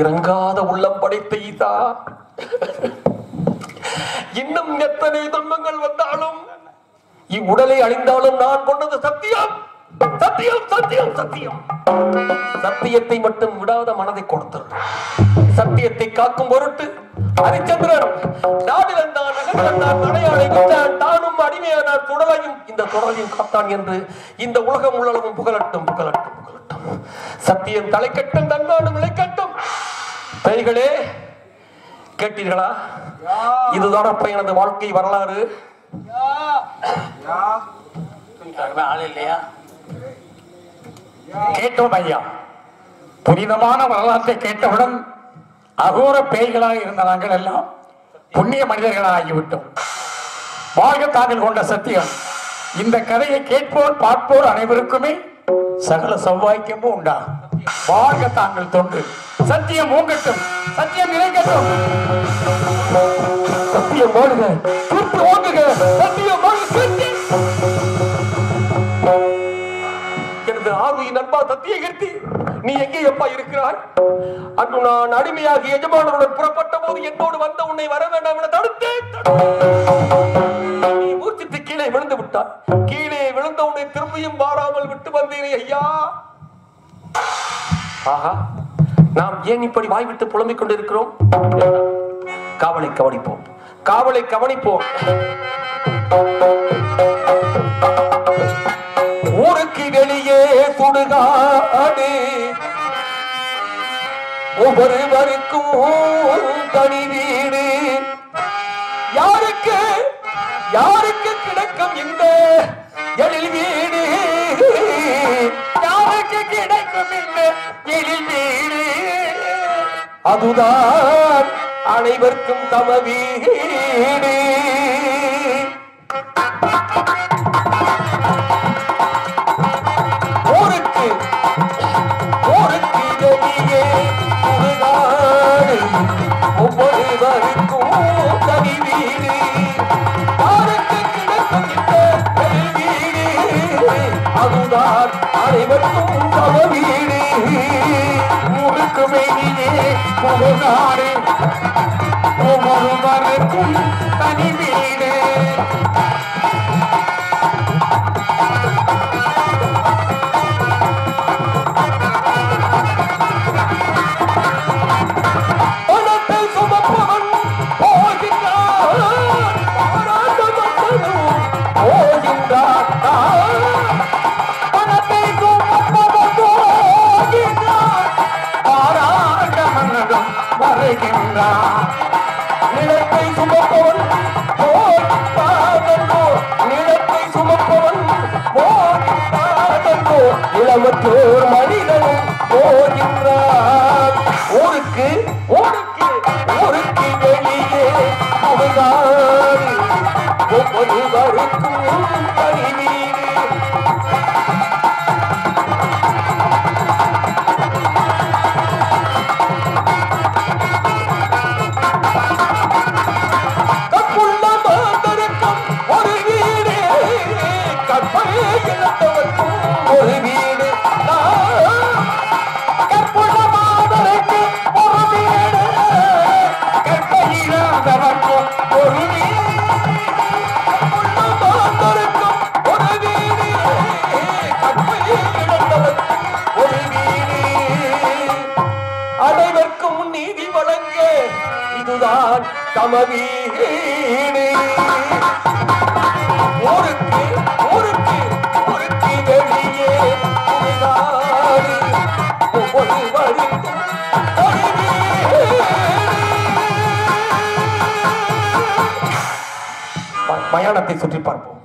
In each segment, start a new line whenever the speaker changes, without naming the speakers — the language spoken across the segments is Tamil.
இறங்காத உள்ளம் படைத்த ஈசா, இன்னும் எத்தனை துன்பங்கள் வந்தாலும் இவ்வுடலை அழிந்தாலும் நான் கொண்டது சத்தியம், சத்தியம், சத்தியம், சத்தியம். சத்தியத்தை மட்டும் விடாத மனதை கொடுத்தல். சத்தியத்தை காக்கும் பொருட்டு ஹரிச்சந்திரன் நாடிலந்தான் நகர்ந்தான் நடையாளை விட்டான், தானும் அடிமையானான், தொடரையும் இந்த தொடரையும் காத்தான் என்று இந்த உலகம் உள்ளளவும் புகழட்டும், புகழட்டும், புகழட்டும். சத்தியம் தலைக்கட்டும், தன்னாடு நிலைக்கட்டும். கைகளே கேட்டீர்களா? இதுதான் அப்ப எனது வாழ்க்கை வரலாறு.
ஆள் இல்லையா?
கேட்டோம் ஐயா. புனிதமான வரலாற்றை கேட்டவுடன் அகோர பேய்களாக இருந்த நாங்கள் எல்லாம் புண்ணிய மனிதர்களாக ஆகிவிட்டோம். வாழ்க தாங்கள் கொண்ட சத்தியம். இந்த கதையை கேட்போர் பார்ப்போர் அனைவருக்குமே சகல சௌபாக்கியமும் உண்டாகும். வாழ்க தாங்கள் தொண்டு. சத்தியம் ஓங்கட்டும், சத்தியம் நிலைக்கட்டும்.
சத்தியம் ஓடுக, தீர்ப்பு ஓங்குக, சத்தியம் எனது ஆர்வியின் நண்பா சத்தியகீர்த்தி, நீ எங்கே அப்பா இருக்கிறாய்? அன்று நான் அடிமையாகி எஜமானருடன் புறப்பட்ட போது என்னோடு வந்த உன்னை வர வேண்டாம் என தடுத்தேன். நீ மூர்ச்சித்து கீழே விழுந்து விட்டாய். கீழே விழுந்த உன்னை திரும்பியும் வாராமல் விட்டு வந்தேனே ஐயா. ஆஹா, நாம் ஏன் இப்படி வாய்விட்டு புலம்பிக் கொண்டிருக்கிறோம்? காவலை கவனிப்போம், காவலை கவனிப்போம். ஊருக்கு வெளியே சுடுகாடு, ஒவ்வொருவருக்கும் தனி வீடு. யாருக்கு யாருக்கு கிடைக்கும் இந்த எழில் வீடு? யாருக்கு கிடைக்கும் இந்த எழில் வீடு? அதுதான் அனைவருக்கும் தம வீடு. ஊருக்கு ஊருக்கு வெளியே சுடுகாடு, ஒவ்வொருவருக்கும் தனி வீடு. யாருக்கு கிடைக்கும் இந்த வீடு? அதுதான் அனைவருக்கும் தம வீடு. ஊருக்கு வெளியே சுடுகாடு, ஒவ்வொருவருக்கும் தனி வீடு. நிலத்தை சுமப்பவன் நிலத்தை சுமப்பவன் இளமற்றோர் மனிதனும் போகின்றான். ஊருக்கு ஊருக்கு ஊருக்கு வெளியே சுடுகாடு, ஒவ்வொருவருக்கும் தனி வீடு. வணங்க இதுதான் தமவீடு. ஊருக்கு ஊருக்கு ஊருக்கு வெளியே புகழாடு ஒவ்வொரு வருந்தும் ஒரு வீடு. மயானத்தை சுற்றி பார்ப்போம்.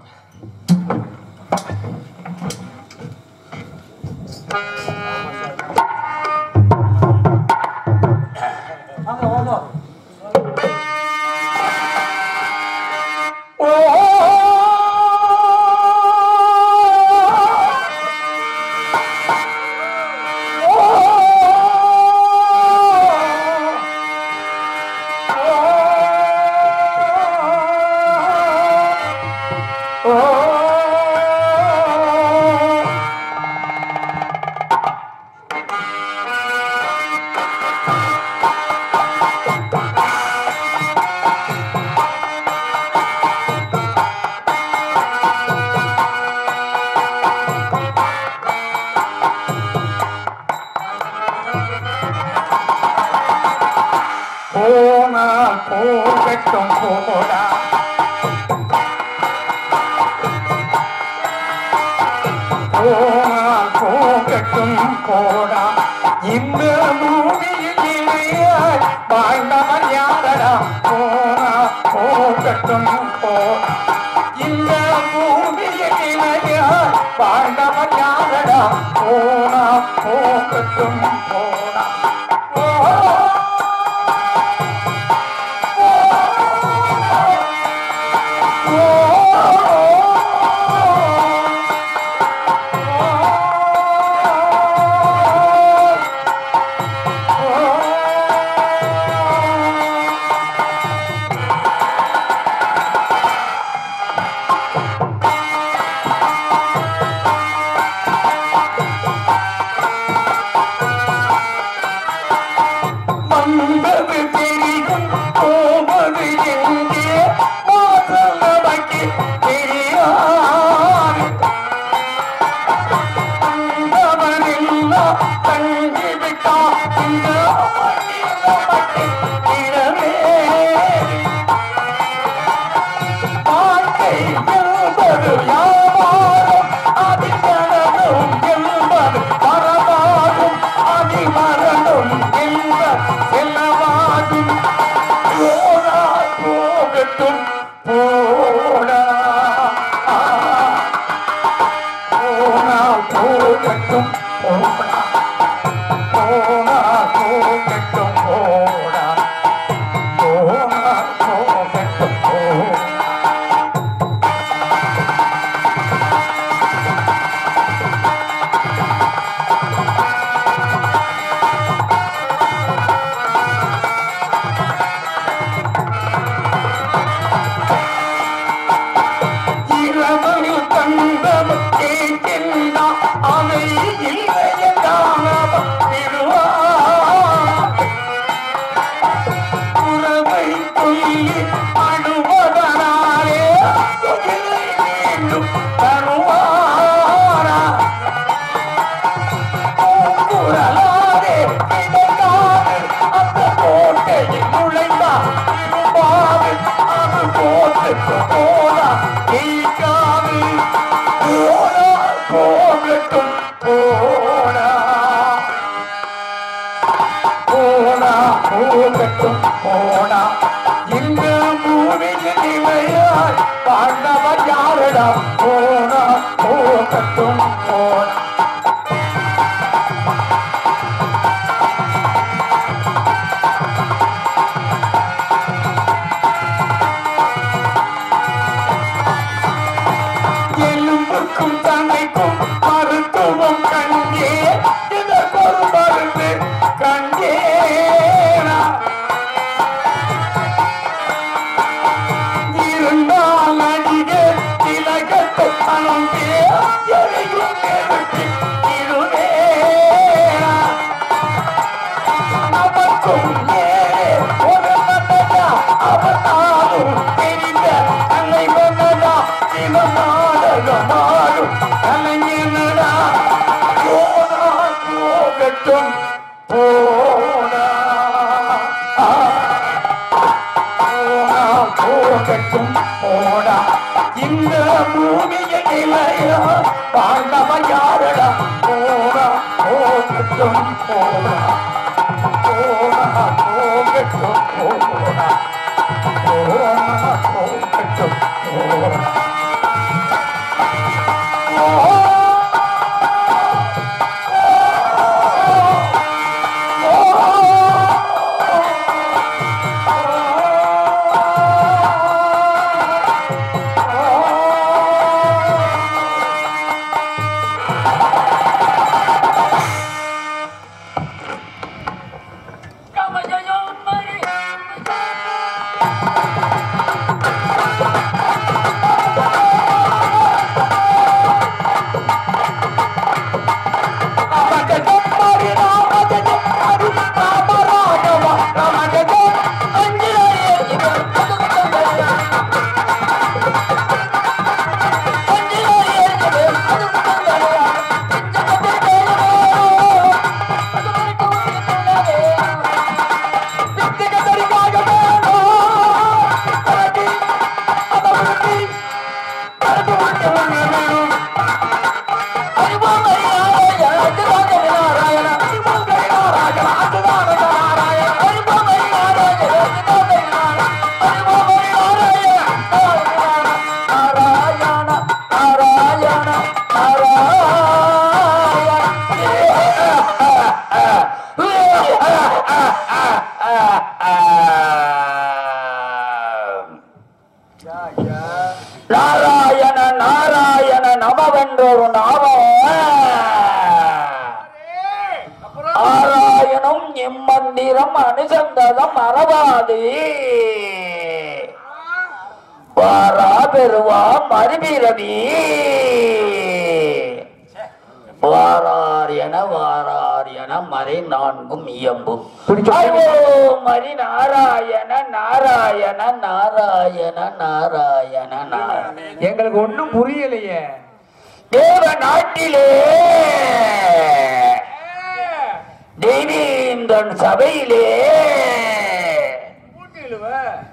போகட்டும் போடா போகட்டும் போடா இந்த பூமியில் வாழ்ந்தவன் யாரடா போனா போகட்டும் போடா இந்த பூமியில் வாழ்ந்தவன் யாரடா போனா போகட்டும் போடா பூமியில் நிலையா வாழ்ந்தவன் யாரடா போடா போகட்டும் போடா போடா போகட்டும் போடா போடா போகட்டும் போடா நாராயண நாராயண நமவென்றொரு நாமம் ஆராயணம் எம்மந்திரம் அனுசந்ததம் மறவாது வாரா பெருவா மறுபிரவி வாரார் என மறை நான்கும் இயம்பும் மரி நாராயண நாராயண நாராயண நாராயண நாராயண.
எங்களுக்கு ஒண்ணும் புரியலையே.
தேவ நாட்டிலே தேவீந்திரன் சபையிலே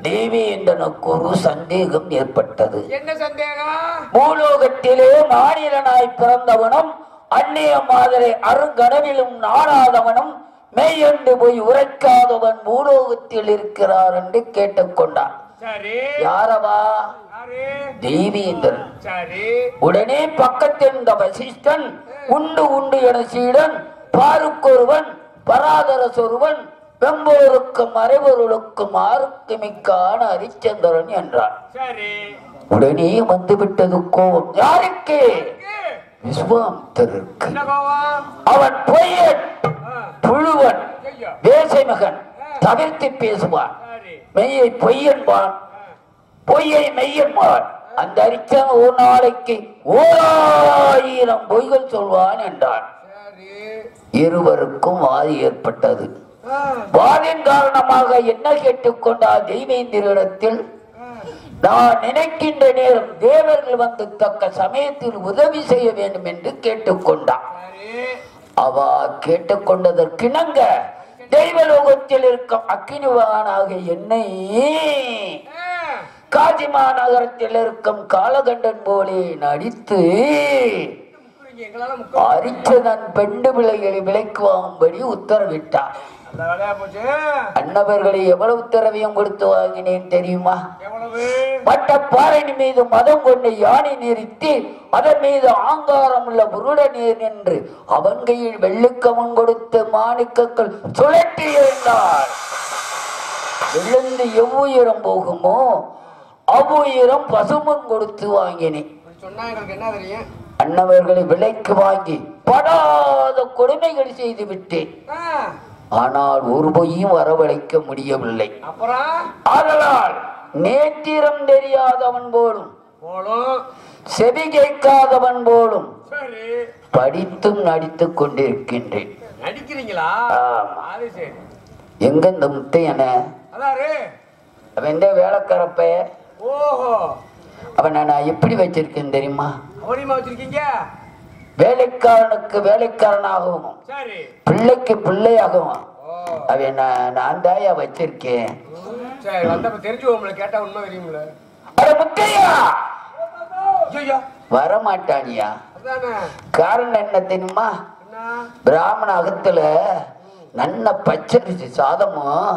தேவீந்திரனுக்கு ஒரு சந்தேகம் ஏற்பட்டது.
என்ன சந்தேகம்?
பூலோகத்திலே மாநிலனாய் பிறந்தவனும் அந்நிய மாதிரி அருங்கனவிலும் நாடாதவனும் மெய்யண்டு போய் உரைக்காதவன் பூலோகத்தில் இருக்கிறார் என்று கேட்டுக்கொண்டான். யாரவா? தேவீந்திரன். உடனே பக்கத்தில் இந்த வசிஷ்டன் உண்டு உண்டு என சீடன் பாருக்கொருவன் பராதரசொருவன் வெம்போருக்கும் மறைவருளுக்கும் ஆருக்கு மிக்கான ஹரிச்சந்திரன் என்றான். உடனே வந்துவிட்டது கோபம். யாருக்கு? விஸ்வாமித்திரருக்கு. அவன் பொய்யன் புழுவன் வேசை மகன் தவிர்த்து பேசுவான். மெய்யை பொய்யன்பான் பொய்யை மெய்யன்பான். அந்த ஹரிச்சன் ஒரு நாளைக்கு 1000 பொய்கள் சொல்வான் என்றான். இருவருக்கும் வாதி ஏற்பட்டது. வாதின் காரணமாக என்ன கேட்டுக்கொண்டால் தெய்வேந்திரிடத்தில் நான் நினைக்கின்ற நேரம் தேவர்கள் வந்து தக்க சமயத்தில் உதவி செய்ய வேண்டும் என்று கேட்டுக்கொண்டான். அவ கேட்டுக்கொண்டதற்கிணங்க தெய்வலோகத்தில் இருக்கும் அக்கினிவானாக என்னை காசி மாநகரத்தில் இருக்கும் காலகண்டன் போலே நடித்து அரிச்சதன் பெண்டு பிள்ளைகளை விலைக்கு வாங்கும்படி உத்தரவிட்டார். அன்னவர்களை எவ்வளவு திரவியம் கொடுத்து வாங்கினேன் தெரியுமா? மற்ற பாறையின் மீது மதம் கொண்டு யானை நிறுத்தி அதன் மீது ஆங்காரம் உள்ள புருட நீர் நின்று அவன் கையில் வெள்ளுக்கமன் கொடுத்த மாணிக்கங்கள் சுழற்றி இருந்தார். விழுந்து எவ்வுயிரம் போகுமோ அவ்வுயிரம் பசுமன் கொடுத்து வாங்கினேன். அன்னவர்களை விலைக்கு வாங்கி படாத கொடுமைகள் செய்து விட்டேன். ஆனால் ஒரு பொய்யும் வரவழைக்க முடியவில்லை. ஆதலால் நேத்திரம் தெரியாதவன் போலும் செவி கேட்காதவன் போலும் படித்தும் நடித்துக் கொண்டிருக்கின்றேன். எங்க இந்த முத்தையன அவன் வேலைக்காரப்ப அவன் நான் எப்படி வச்சிருக்கேன் தெரியுமா? வேலைக்காரனுக்கு வேலைக்காரனாகவும் பிள்ளைக்கு பிள்ளையாகவும் அவன் நான் தாயா வச்சிருக்கேன்.
வரமாட்டானியா? காரணம் என்ன தெரியுமா? பிராமண அகத்துல நல்ல பச்சரிசி சாதமும்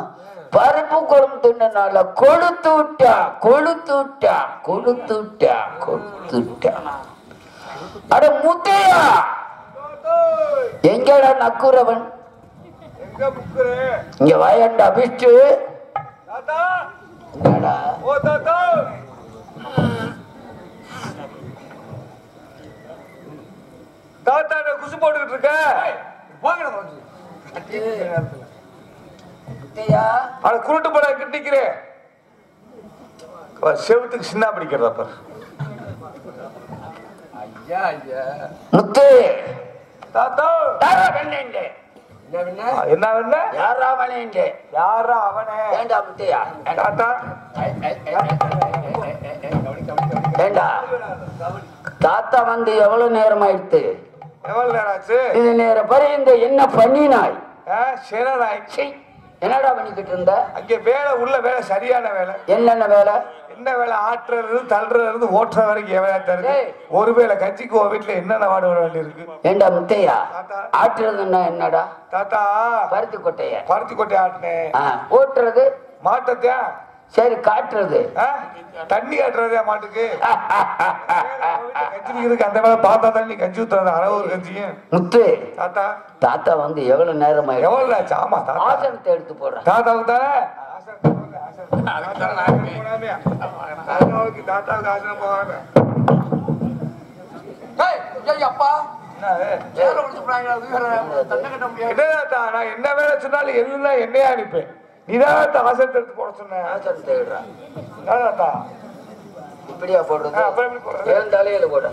பருப்பு குழம்பு தின்னனால கொழுத்து விட்டா. அட முத்தையா, எங்கடா நக்குறவன்? இங்க வாயண்டா பிஸ்டு. என்னடா
தாத்தா குசு போட்டுக்கிட்டு இருக்க? குருட்டு பட கிட்டிக்கிறேன். செவத்துக்கு சின்ன பிடிக்கிறதா பாரு.
முத்து
தாத்தா என்ன வேணா?
யாரா அவனே?
யாரா அவனே?
ஏண்டா முத்தையா?
தாத்தா
ஏண்டா தாத்தா வந்து எவ்வளவு நேரம் ஆயிடுத்து?
எவ்வளவு நேரம் ஆச்சு?
இது நேரம் பறையுங்க. என்ன பண்ணினாய்? என்னடா பண்ணிக்கிட்டு இருந்த?
அங்க வேலை உள்ள வேலை, சரியான வேலை.
என்னென்ன வேலை?
என்ன வேலை? ஆட்டுறது, தள்ளுறது, ஓட்டுற வரைக்கும் வேலை தருது. ஒரு வேலை கட்சிக்கு வீட்டுல என்னென்ன வாட வேண்டி இருக்கு?
ஏண்டா முத்தையா, ஆட்டுறதுன்னா என்னடா?
தாத்தா
பருத்தி கொட்டைய
ஆட்டினேன்.
ஓட்டுறது
மாட்டத்தையா?
சரி, காட்டுறது
தண்ணி காட்டுறதா மாட்டுக்கு? கஞ்சிக்கு அந்த வேலை பார்த்தா தண்ணி கஞ்சி ஊத்துறது அளவு ஒரு கஞ்சியும்.
முத்து
தாத்தா
தாத்தா வந்து எவ்வளவு நேரம்
எவ்வளவு ஆச்சு? ஆமா
ஆசனத்தை எடுத்து போடுறேன்.
தாத்தாவுக்கு தானே தாத்தாவுக்கு ஆசனம் போகாம நான் என்ன வேலை சொன்னாலும் எல்லாம் என்னையா அனுப்பேன். நீதான் ஆசனத்தை எடுத்து போட சொன்னேன்.
ஆசனத்தை எடுறான்.
இப்படியா போடுறது?
ஏன் தலையில போட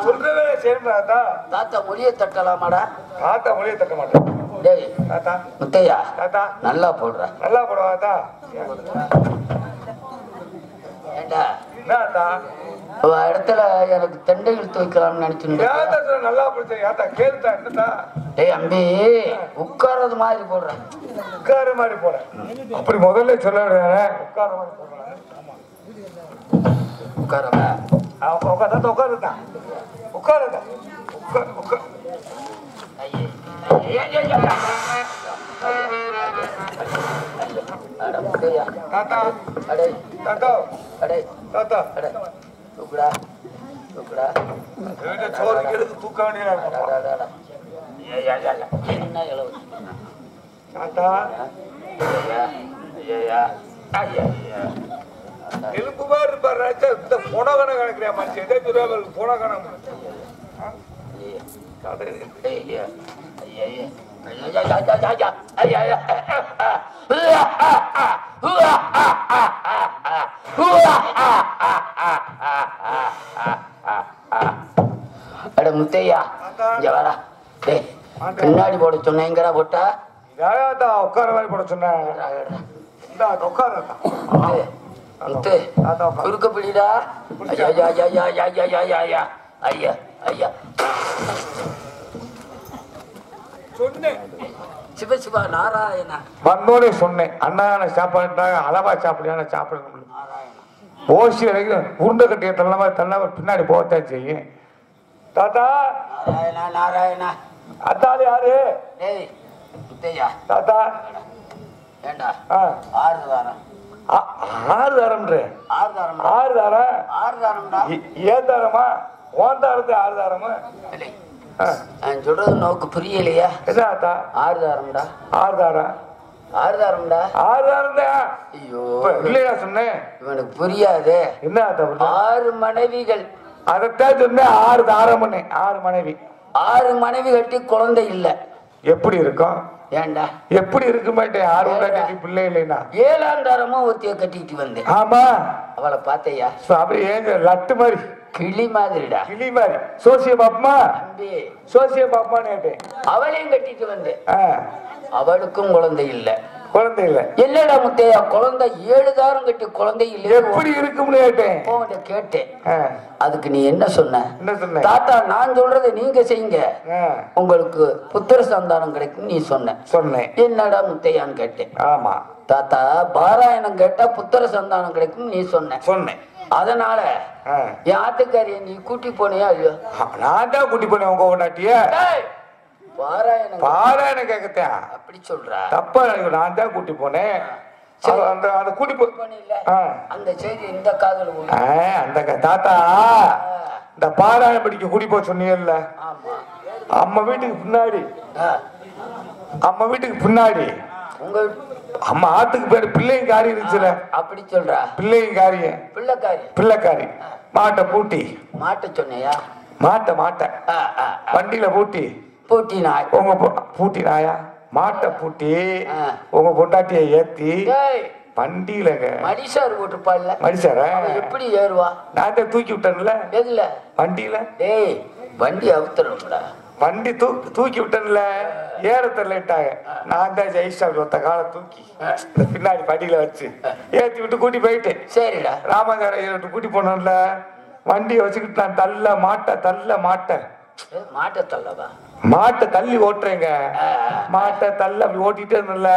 சொல்ற வேலை செய்யறாத்தா.
தாத்தா மொழியை தட்டலாமாடா?
தாத்தா மொழியை தட்ட மாட்டேன்.
டேய்
தாத்தா
முத்தையா,
தாத்தா
நல்லா போடுற.
நல்லா போடுவாத்தா.
ஏண்டா
என்னத்தா
இடத்துல எனக்கு தண்டை இழுத்து வைக்கலாம்னு நினைச்சு
நல்லா பிடிச்சா கேளுத்தா. என்னத்தா?
டேய் அம்பி, உட்கார்றது மாதிரி போடுறேன்.
உட்கார மாதிரி போட அப்படி முதல்ல சொல்ல விடுறேன். உட்கார மாதிரி போடுறேன்.
உட்காரதான்
உட்காருதான் உட்காருதான் உட்கார். தாத்தா
அடே
தாத்தா
அடே
தாத்தா
அடே தூக்குடா தூக்குடா.
சோறுக்கு எடுத்து தூக்க வேண்டியதா.
என்ன இளவு
தாத்தா எலும்பு மாதிரி இருப்பாரு. இந்த புனகனை கணக்கிறியா மனுஷன்? எதே துறையாமல் புனகணம்.
அட முத்தையா, இங்க வாடா. டேய் பின்னாடி போட சொன்னேங்கடா. போட்டா
உட்கார மாதிரி போட சொன்னேன்.
முத்து குறுக்க பிடிடா. ஐயா ஐயா ஐயா ஐயா ஐயா ஐயா ஐயா ஐயா
சொன்னேன்.
சிவசிவா நாராயணா
வந்தோடே சொன்னேன். அண்ணான சாப்பாடுட்டாங்க, அளவா சாப்பிடுறான சாப்பிட ஓசி வரைக்கும் உருண்டை கட்டிய தள்ள பின்னாடி போகத்தான் செய்யும். தாத்தா
நாராயணா நாராயணா.
அத்தாள் யாரு?
டேய் முத்தையா
தாத்தா
ஏண்டா 6 தாரம்
6 தாரம்ன்ற
6 தாரம்
6 தாரம்
6 தாரம்டா.
ஏன் தாரமா? ஓன் தாரத்து 6 தாரமா?
நான் சொல்றது நோக்கு புரியலையா?
என்ன ஆத்தா?
6 தாரம்டா.
6 தாரம்
6 தாரம்டா.
6 தாரம் தான்.
ஐயோ
இல்லையா சொன்னேன்?
இவனுக்கு புரியாது.
என்ன ஆத்தா?
6 மனைவிகள்.
அதத்தான் சொன்னேன். 6 தாரம்னு. 6 மனைவி.
6 மனைவி கட்டி குழந்தை இல்ல.
எப்படி இருக்கும்?
ஏண்டா
எப்படி இருக்க மாட்டேன்? 6 கட்டி பிள்ளை இல்லைன்னா
7ஆம் தாரமும் ஒருத்திய கட்டிட்டு வந்தேன்.
ஆமா
அவளை பார்த்தையா?
அப்படி ஏங்க லட்டு மாதிரி
கிளி மாதிரிடா.
கிளி மாதிரி சோசிய பாப்பமா
தம்பி
சோசிய பாப்பான்னு கேட்டேன்.
அவளையும் கட்டிட்டு வந்தேன். அவளுக்கும் குழந்தை இல்ல.
குழந்தை இல்ல.
இல்லடா முத்தையா, குழந்தை 7 தாரம் கட்டி குழந்தை இல்ல.
எப்படி இருக்கும்னு கேட்டேன்.
கேட்டேன். அதுக்கு நீ என்ன சொன்ன?
என்ன சொன்ன?
தாத்தா நான் சொல்றதை நீங்க செய்யுங்க, உங்களுக்கு புத்திர சந்தானம் கிடைக்கும் நீ சொன்ன.
சொன்னேன்.
என்னடா முத்தையான்னு கேட்டேன்.
ஆமா
தாத்தா பாராயணம் கேட்டா புத்திர சந்தானம் கிடைக்கும் நீ சொன்ன.
சொன்னேன்.
அதனால என் ஆத்துக்காரிய நீ கூட்டி போனியா இல்லையோ?
நான் தான் கூட்டி போனேன் உங்க பொண்டாட்டிய. பாராயணம் கேட்கத்தேன்
அப்படி சொல்றா?
தப்பா நான் தான் கூட்டி போனேன். அந்த கூட்டி
அந்த செய்தி இந்த காதல்
அந்த தாத்தா இந்த பாராயணம் படிக்க கூட்டி போக சொன்னீங்கல்ல, அம்மா வீட்டுக்கு பின்னாடி, அம்மா வீட்டுக்கு பின்னாடி
உங்க
அம்மா ஆத்துக்கு பேரு பிள்ளைங்காரி இருந்துச்சுல.
அப்படி சொல்றா?
பிள்ளைங்காரிய பிள்ளைக்காரி மாட்டை பூட்டி.
மாட்ட சொன்னையா?
மாட்டை வண்டியில பூட்டி
நாய்.
உங்க பூட்டி நாயா மாட்டை பூட்டி உங்க பொண்டாட்டிய ஏத்தி வண்டியிலங்க
மடிசாரு போட்டுப்பாள்ல.
மடிசார
எப்படி ஏறுவா? நான்
தான் தூக்கி விட்டேன்ல.
எதுல?
வண்டியில.
டேய் வண்டி அவுத்துறோம்டா.
வண்டி தூக்கி விட்டேன்ல, ஏற தெரியலட்டாங்க. நான் தான் ஜெயிச்சா ஒத்த காலை தூக்கி பின்னாடி படியில வச்சு ஏத்தி விட்டு கூட்டி போயிட்டேன்.
சரிடா.
ராமகாரையை விட்டு கூட்டி போனோம்ல, வண்டியை வச்சுக்கிட்டு நான் தள்ள மாட்டேன்
மாட்டை தள்ளவா?
மாட்டை தள்ளி ஓட்டுறேங்க. மாட்டை தள்ள அப்படி ஓட்டிட்டே இருந்தல,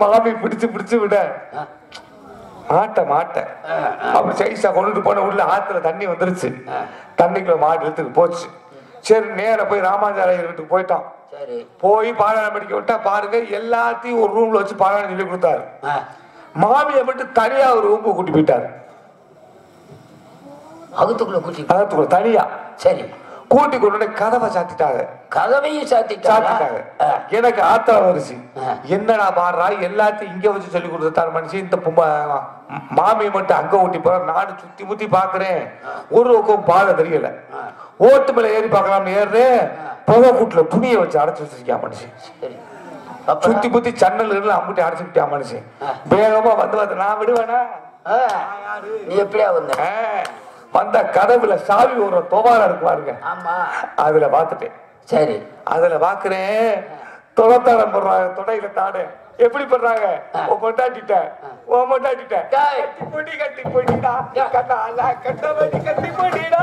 மாமி பிடிச்சு விட மாட்டை அப்படி சைஸா கொண்டுட்டு போன உள்ள ஆத்துல தண்ணி வந்துருச்சு. தண்ணிக்குள்ள மாட்டு எடுத்துட்டு போச்சு. சரி நேர போய் ராமாச்சாரிய வீட்டுக்கு போயிட்டோம். போய் பாராயணம் படிக்க விட்டா பாருங்க, எல்லாத்தையும் ஒரு ரூம்ல வச்சு பாராயணம் சொல்லி கொடுத்தாரு. மாமியை மட்டும் தனியா ஒரு ரூம் கூட்டி போயிட்டாரு. அகத்துக்குள்ள தனியா
சரி
கூட்டி கொண்டு கதவை சாத்திட்டாங்க.
கதவையும் சாத்திட்டாங்க.
எனக்கு ஆத்திரம் வந்துருச்சு. என்னடா பாடுறா, எல்லாத்தையும் இங்க வச்சு சொல்லி கொடுத்தாரு மனுஷன். இந்த மாமியை மட்டும் அங்க ஊட்டி போற. நானும் சுத்தி முத்தி பாக்குறேன், ஒரு பக்கம் பாதை தெரியல. ஓட்டு மேல ஏறி பாக்கலாம்னு ஏறுறேன், புகை கூட்டுல துணியை வச்சு அடைச்சு வச்சிருக்கா மனுஷன். சுத்தி புத்தி சன்னல் அம்புட்டி அடைச்சுக்கிட்டா மனுஷன். வேகமா வந்து நான் விடுவேனா?
நீ எப்படியா
வந்த கதவுல சாவி ஒரு துவாரம் இருக்கு பாருங்க, அதுல பாத்துட்டேன்.
சரி
அதுல பாக்குறேன், தொலைத்தாடம் போடுறாங்க. தொடையில தாடு எப்படி பண்றாங்க? கொண்டாட்டிட்ட கட்டி போயிட்டா கட்ட வண்டி கட்டி போயிட்டா.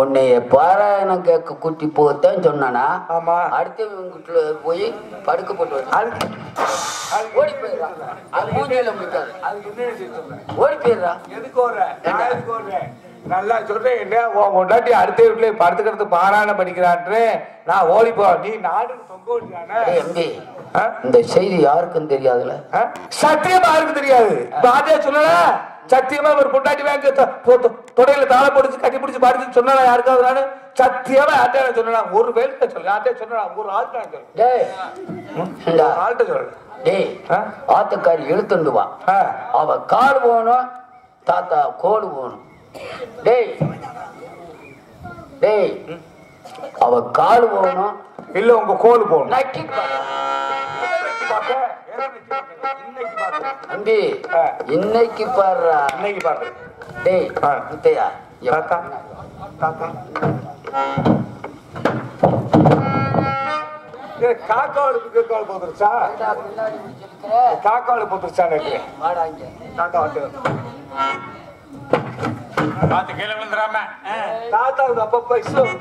உன்னைய பாராயணம் கேட்க கூட்டி போகத்தான் சொன்னானா?
ஆமா.
அடுத்த வீட்டுல போய் படுக்க போட்டு ஓடி போயிடுறான். அது மூஞ்சியில முடிக்காது. ஓடி போயிடுறான்.
எதுக்கு நல்லா சொல்றேன். என்ன கொண்டாட்டி அடுத்த வீட்டுல படுத்துக்கிறது பாராயணம் படிக்கிறான்னு நான் ஓடி போ. நீ நாடு
எம்பி இந்த செய்தி யாருக்கும் தெரியாதுல?
சத்தியமா யாருக்கும் தெரியாது. பாதியா சொல்லல. சத்தியமா ஒரு பொண்டாட்டி வாங்க தொடையில தாள போடுச்சு கட்டி பிடிச்சு பாடுச்சு சொன்னா யாருக்காவது நானு சத்தியமா யார்ட்ட சொன்னா ஒரு வேலை சொல்லு. யார்ட்ட சொன்னா ஒரு ஆள்கிட்ட சொல்லு. ஆள்கிட்ட சொல்லு.
டேய் ஆத்துக்காரி இழுத்துண்டு வா. அவ கால் போகணும், தாத்தா கோடு போகணும். டேய் டேய் அவ கால் போகணும்
இல்ல உங்க கோடு போகணும்.
நக்கி தம்பி இன்னைக்கு பாடுறா.
இன்னைக்கு பாடுற.
டேய் முத்தையா
தாத்தா தாத்தா காக்காவுக்கு கேட்கால் போதுருச்சா? காக்காவுக்கு போதுருச்சா? தாத்தா
பார்த்து கீழே விழுந்துடாம.
தாத்தாவுக்கு அப்பப்ப இஷ்டம்.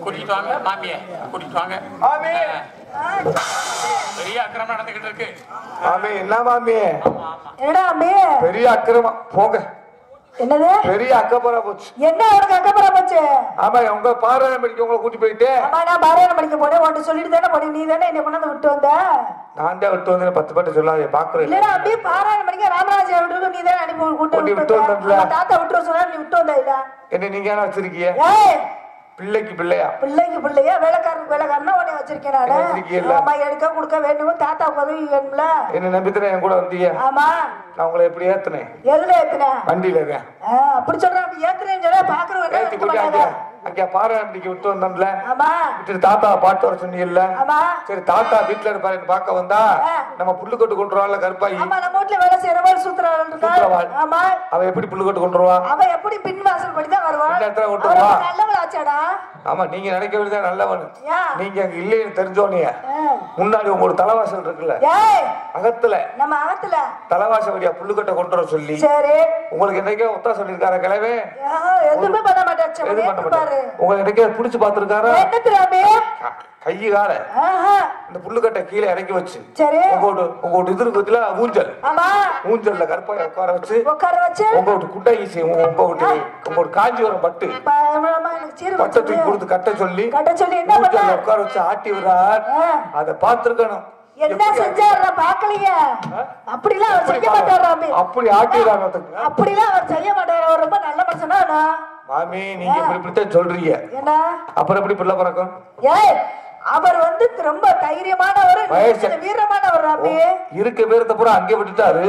கூட்டிட்டு வாங்க மாமிய, கூட்டிட்டு வாங்க. பெரிய அக்கிரமம் நடந்துகிட்டு இருக்கு.
மாமி என்ன மாமி?
என்னடா அம்மி?
பெரிய அக்கிரமம் போங்க.
என்னது
பெரிய அக்கபரா போச்சு?
என்ன உனக்கு அக்கபரா போச்சு?
ஆமா உங்க பாராயணம் படிக்க உங்களை கூட்டி போயிட்டு.
ஆமா நான் பாராயணம் படிக்க போனேன். உன்கிட்ட சொல்லிட்டு தானே போனேன். நீ தானே என்னை கொண்டாந்து விட்டு வந்த.
நான் தான் விட்டு வந்தேன். 10 பேர் சொல்லாத பாக்குறேன்.
இல்லடா அப்படியே பாராயணம் படிக்க ராமராஜா விட்டு நீ தானே அனுப்பி விட்டு வந்த. தாத்தா விட்டு சொன்னா நீ விட்டு வந்தா இல்ல? என்ன
நீங்க என்ன வச்சிருக்கீங்க? பிள்ளைக்கு பிள்ளையா?
பிள்ளைக்கு பிள்ளையா? வேலைக்காரனுக்கு வேலைக்காரனா உன்னை வச்சிருக்கேன் நானு. அம்மா எடுக்க கொடுக்க வேண்டும். தாத்தா உதவி வேணும்ல.
என்ன நம்பித்தன என் கூட வந்தீங்க?
ஆமா.
நான் உங்களை எப்படி ஏத்துனேன்?
எதுல ஏத்துனேன்?
வண்டியில.
அப்படி சொல்றேன். அப்படி ஏத்துனேன்னு சொன்னா பாக்குறவங்க
அங்க பாராட்டிக்கு விட்டு வந்தோம்ல,
ஆமா
விட்டு தாத்தா பாட்டு வர சொன்னீங்கல்ல.
ஆமா
சரி தாத்தா வீட்டுல இருப்பாரு பார்க்க வந்தா நம்ம புல்லுக்கட்டு கொண்டு வருவான்ல கருப்பாயி.
ஆமா நம்ம வீட்டுல வேலை செய்யறவள் சுத்துறாள்
சுத்துறவாள்.
ஆமா
அவ எப்படி புல்லுக்கட்டு கொண்டு வருவா?
அவ எப்படி பின் வாசல் படிதான் வருவாள்.
இந்த இடத்துல கொண்டு வருவா.
நல்லவளாச்சாடா.
ஆமா நீங்க நினைக்க வேண்டியதான் நல்லவன்.
ஏன்?
நீங்க அங்க இல்லைன்னு தெரிஞ்சோனே முன்னாடி உங்களோட தலைவாசல் இருக்குல்ல,
ஏய்
அகத்துல
நம்ம அகத்துல
தலைவாசல் வழியா புல்லுக்கட்டை கொண்டு வர சொல்லி
சரி
உங்களுக்கு என்னைக்கே ஒத்தா சொல்லிருக்காரு கிழவே?
எதுவுமே பண்ண மாட்டாச்சு.
எது பண்ண மாட்டாரு. உங்களுக்கு என்னைக்கே புடிச்சு பாத்துருக்காரு?
என்ன திராமே
கை கால இந்த புல்லுக்கட்டை கீழே இறக்கி வச்சு
சரி
உங்களோட இது இருக்குதுல ஊஞ்சல்,
ஆமா
ஊஞ்சல்ல கருப்பாய உட்கார வச்சு
வச்சு
உங்களோட குட்டை உங்களோட காஞ்சிபுரம் பட்டு பட்டை தூக்கி கொடுத்து கட்ட சொல்லி
என்ன
ஊஞ்சல்ல உட்கார வச்சு ஆட்டி விடுறார். அதை பார்த்திருக்கணும்.
என்ன செஞ்சாரு நான் பாக்கலையே. அப்படிலாம் அவர் செய்ய மாட்டாராமே.
அப்படி ஆட்டிடுறாங்க.
அப்படிலாம் அவர் செய்ய மாட்டாரு. அவர் ரொம்ப நல்ல மனுஷனா.
மாமி நீங்க இப்படித்தான் சொல்றீங்க,
என்ன
அப்புறம் எப்படி பிள்ளை பிறக்கும்?
ஏய் அவர் வந்து ரொம்ப தைரியமானவர், வீரமானவர்.
இருக்க வீரத்தை பூரா அங்கே விட்டுட்டாரு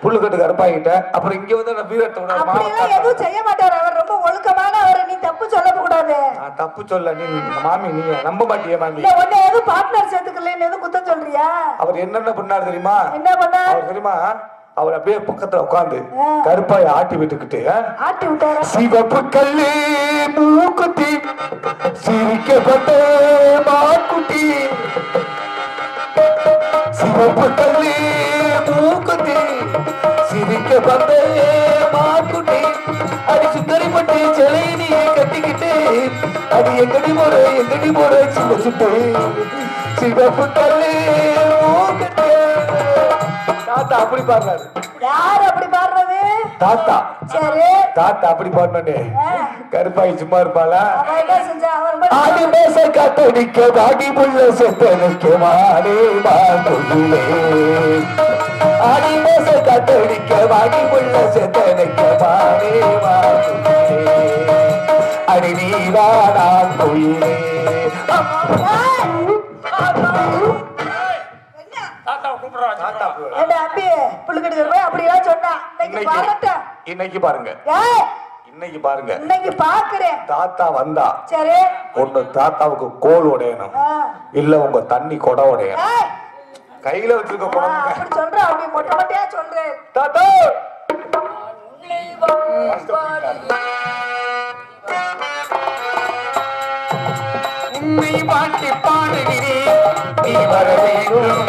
புல்லுக்கட்டு கருப்பாகிட்ட. அப்புறம் இங்க வந்து நான் வீரத்தோட
அப்படிலாம் எதுவும் செய்ய மாட்டாரு. அவர் ரொம்ப ஒழுக்கமானவர். நீ தப்பு சொல்ல கூடாது.
நான் தப்பு சொல்ல. நீ மாமி நீங்க நம்ப மாட்டியே மாமி.
இல்ல ஒண்ணு எதுவும் பார்ட்னர் சேர்த்துக்கலன்னு எதுவும் குத்தம் சொல்றியா?
அவர் என்னென்ன பண்ணாரு தெரியுமா?
என்ன பண்ணாரு?
அவர் தெரியுமா? அவர் அப்படியே பக்கத்துல உட்கார்ந்து கருப்பாயை ஆட்டி விட்டுக்கிட்டு
ஆட்டி விட்டாரு.
சிவப்பு கல்லு மூக்குத்தி சிரிக்கப்பட்ட மாக்குட்டி, சிவப்பு கல்லு மூக்குத்தி சிரிக்கப்பட்ட மாக்குட்டி, அது சுந்தரிப்பட்டு சிலையிலேயே கட்டிக்கிட்டு அது எங்கடி போற சின்ன சுட்டு சிவப்பு கல்லு மூக்குத்தி. தாத்தா அப்படி பாடுறாரு.
யார் அப்படி பாடுறது?
தாத்தா.
சரி
தாத்தா அப்படி பாடுனே கருப்பாய் சும்மா இருப்பாளா?
அவ என்ன செஞ்சா? அவர்
ஆடி மேச காத்தடிக்க வாடி புள்ள செத்தனுக்கு மானே மாங்குயிலே, ஆடி மேச காத்தடிக்க வாடி புள்ள செத்தனுக்கு மானே மாங்குயிலே, அடி நீரானா குயிலே. இன்னைக்கு பாருங்க, இன்னைக்கு பாருங்க,
இன்னைக்கு பாக்குறேன்.
தாத்தா வந்தா
சரி
ஒண்ணு தாத்தாவுக்கு கோல் உடையணும், இல்ல உங்க தண்ணி கொடை உடையணும். கையில வச்சிருக்க குடம்
அப்படி சொல்றேன். அப்படி மொட்டை மொட்டையா சொல்றேன்.
தாத்தா
உன்னை பாட்டி பாடுகிறேன் நீ வர வேண்டும்,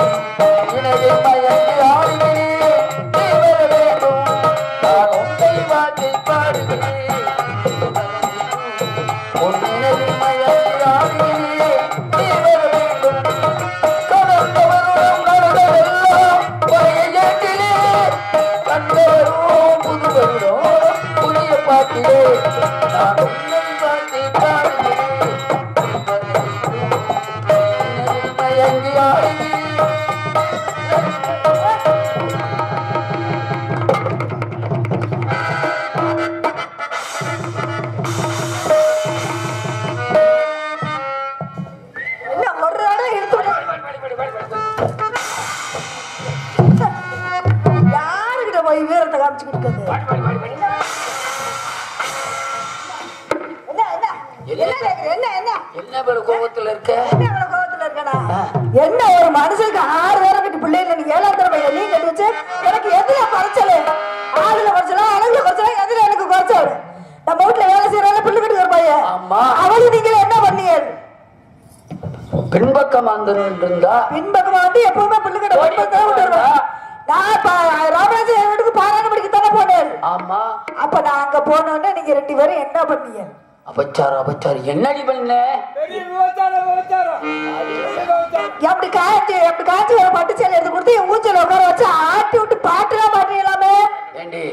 உனது மயங்கி ஆடுகிறேன் நீ வர வேண்டும், நான் உன்னை பாட்டி பாடுகிறேன் உனது மயங்கி ஆடுகிறேன் நீ வர வேண்டும், கடந்தவரும் கடந்தவெல்லாம் பழையிலே கண்டவரும் புதுவரும் புதிய பாட்டிலே நான் உன்னை பாட்டி பாடுகிறேன் மயங்கி ஆடுகிறேன்.
என்ன ஒரு தடவை இழுத்து யாருக்கிட்ட போய் வீரத்தை காமிச்சுக்கிட்டு இருக்குது?
என்ன பேரு கோபத்துல இருக்க?
என்ன ஒரு மனுஷனுக்கு 6 பேரை கட்டி பிள்ளைங்க நீ 7ஆம் தடவை நீ கட்டி வச்சு எனக்கு எதுல குறைச்சல? ஆளுல குறைச்சலா அழகுல குறைச்சலா எதுல எனக்கு குறைச்சல்? நம்ம வீட்டுல வேலை செய்யறாங்க பிள்ளை கட்டி பையன்.
ஆமா
அவளும் நீங்க என்ன பண்ணீங்க?
பின்பக்கம் இருந்தா
பின்பக்கமா வந்து எப்பவுமே பிள்ளை கட்ட விட்டு வருவேன். நான் ராமராஜன் வீட்டுக்கு பாராயணம் படிக்கத்தானே போனேன்.
ஆமா
அப்ப நான் அங்க போனோன்னே நீங்க 2 பேரும் என்ன பண்ணீங்க?
அபச்சாரம் என்னடி பண்ண?
எப்படி காய்ச்சி ஒரு பட்டு சேலை எடுத்து கொடுத்து என் ஊஞ்சல உட்கார வச்சு ஆட்டி விட்டு பாட்டுலாம் பாடுறீங்களாமே.
ஏண்டி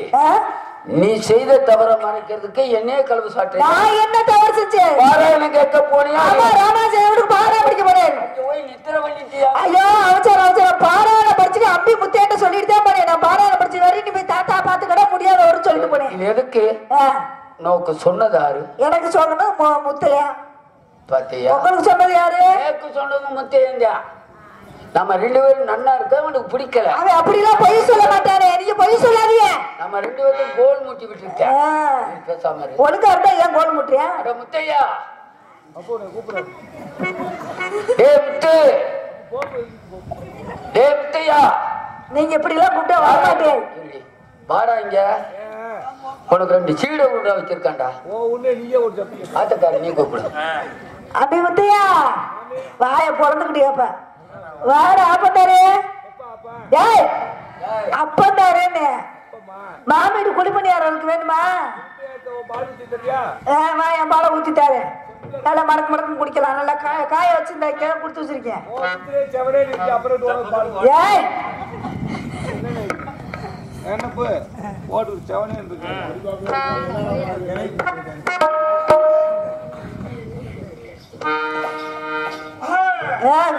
நீ செய்த தவற மறைக்கிறதுக்கு என்னையே கழுவு சாட்டு.
நான் என்ன தவறு செஞ்சேன்?
பாராயணம் கேட்க போனியா?
ராமராஜன் வீட்டுக்கு பாராயணம் படிக்க போனேன்.
போய் நித்திர பண்ணிட்டியா?
ஐயோ அவசரம் பாராயணம் படிச்சுட்டு அம்பி முத்தேட்ட சொல்லிட்டு தான் போனேன். நான் பாராயணம் படிச்சு வரையும் நீ போய் தாத்தா பாத்துக்கிட முடியாத ஒரு சொல்லிட்டு போனேன்.
இது எதுக்கு நோக்கு சொன்னதாரு?
எனக்கு சொன்னது முத்தையா.
பாத்தியா?
உங்களுக்கு சொன்னது யாரு?
எனக்கு சொன்னது முத்தையா. நம்ம 2 பேரும் நன்னா இருக்க அவனுக்கு பிடிக்கல.
அவன் அப்படிலாம் பொய் சொல்ல மாட்டானே, நீங்க பொய் சொல்லாதீங்க.
நம்ம 2 பேரும் கோல் மூட்டி விட்டுருக்கேன். பேசாம இரு.
ஒழுங்கா இருந்தா ஏன் கோல் முட்டியா?
அட முத்தையா, டேய் முத்து, டேய் முத்தையா,
நீங்க இப்படி எல்லாம் கூப்பிட்டா வர மாட்டேன்.
வாடா இங்க. உனக்கு 2 சீடை உள்ள வச்சிருக்காண்டா. ஆத்தக்கார நீ கூப்பிடு.
அப்படி முத்தையா வாய பொறந்துக்கிட்டியாப்ப. வாடா அப்பந்தாரு. ஏய் அப்பந்தாருன்னு மாமிட்டு குடி பண்ணியாரனுக்கு வேணுமா? வா என் பாலை ஊத்திட்டாரு. நல்லா மடக்கு மடக்கு குடிக்கலாம். நல்லா காய வச்சிருந்தா கொடுத்து வச்சிருக்கேன். ஏய்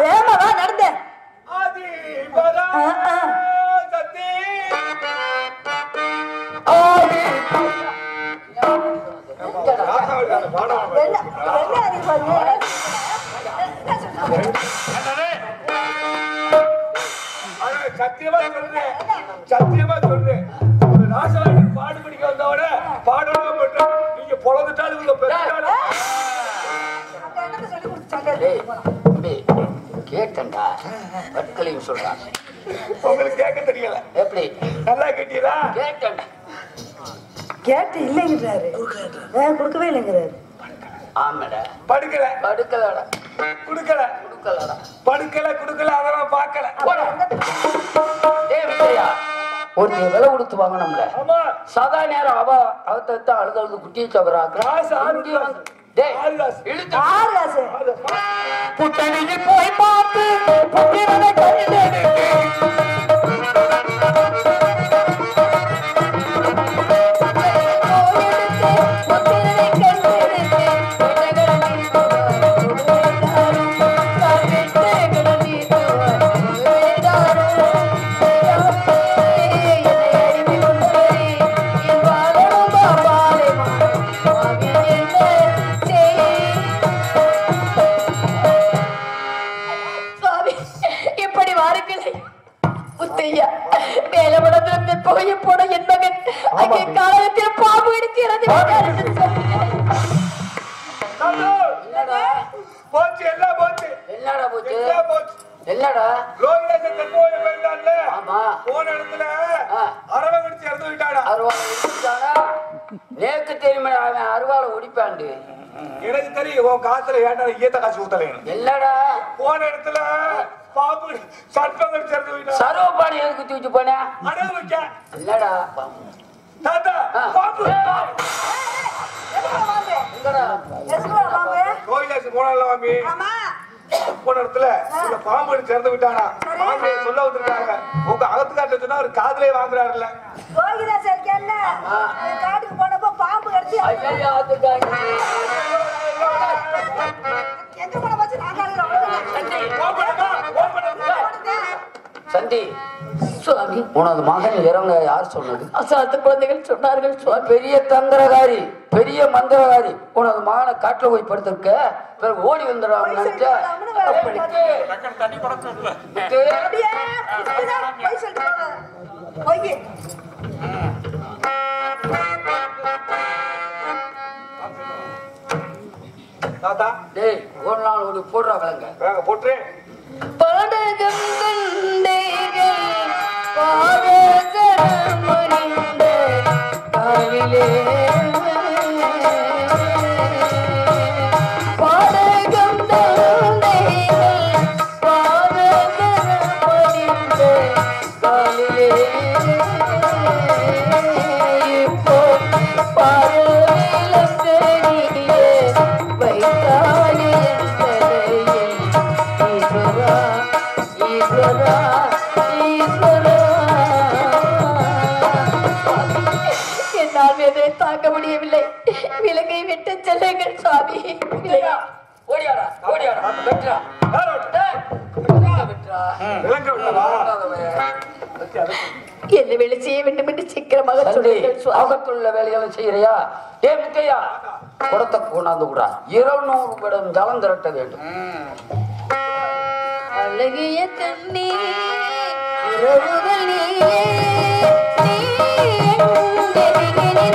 வேமா வா நடந்த
சத்தியமா சொல்றேன், பாடு பிடிக்க வந்தவன பாடணும் நீங்க பொழந்துட்டாலும்
கேட்டா வட்களையும் சொல்றான்.
உங்களுக்கு கேட்க தெரியல.
எப்படி
நல்லா கேட்டீங்களா?
கேட்டேன்.
கேட்டு இல்லைங்கிறாரு, கொடுக்கவே இல்லைங்கிறாரு.
ஆமாடா,
படுக்கல
படுக்கலடா,
குடுக்கல
குடுக்கலடா,
படுக்கல குடுக்கல அதெல்லாம் பார்க்கல.
ஒருத்தர் விலை கொடுத்து வாங்கணும்ல.
ஆமா,
சதா நேரம் அவத்த அழுது குட்டியை சவராக்கு.
புத்தனையில் போய் பார்த்து புத்திரனை கண்டெடுத்து
போச்சு, எல்லாம் போச்சு.
என்னடா போச்சு?
எல்லாம் போச்சு.
என்னடா
போன இடத்துல அரவ கடிச்சு இறந்து விட்டாடா.
அருவாளை ஒடிச்சானா? நேக்கு தெரியுமா அவன் அருவாளை ஒடிப்பாண்டு?
எனக்கு தெரியும், உன் காத்துல ஏன்டா ஈத்த காசு ஊத்தல.
இல்லடா,
போன இடத்துல பாம்பு சர்ப்பம் கடிச்சு இறந்து விட்டா.
சர்வபாணி எதுக்கு தூக்கி போன?
அடகு வைக்க.
இல்லடா
தாத்தா, பாம்பு கோயிலாச்சு போனால மாமி. போன இடத்துல பாம்பு கடிச்சு இறந்து விட்டானா. மாமியை சொல்ல வந்திருக்காங்க. உங்க அகத்துக்காட்ட சொன்னா ஒரு காதலே வாங்குறாருல்ல.
காட்டுக்கு போனப்போ பாம்பு கடிச்சு எங்க போன வச்சு
சண்டி சுவாமி, உனது மகன் இறங்க யார் சொன்னது?
அசாத்து குழந்தைகள் சொன்னார்கள் சுவாமி.
பெரிய தந்திரகாரி, பெரிய மந்திரகாரி. உனது மகனை காட்டுல போய் படுத்திருக்க, பிறகு ஓடி வந்துடுறான் நினைச்ச.
தண்ணி படக்கம் இல்ல.
தாத்தா,
டேய் ஒரு நாள் ஒரு போடுறா விளங்க.
வாங்க போட்டு.
படகம் கண்டைகள் பாதசரம் மணிந்த காவிலே படகம் கண்டைகள் பாதசரம் மணிந்த காவிலே இப்போ பார்வையிலே வைத்தாலே என்னால் வேதனை தாக்க முடியவில்லை. விலங்கை விட்டு செல்லுங்கள் சுவாமி.
ஓடியாடா, ஓடியாடா, வெட்டுறா.
என்ன வேலை செய்ய வேண்டும் என்று சீக்கிரமாக சொல்லுங்கள் சுவாமி.
ஆபத்துள்ள வேலைகளை செய்யறியா? ஏ முத்தையா, குடத்தை கொண்டாந்து கூட 200 குடம் ஜலம் திரட்ட வேண்டும்.
அழகிய கண்ணே உறவுகள் நீயே நீ எங்கே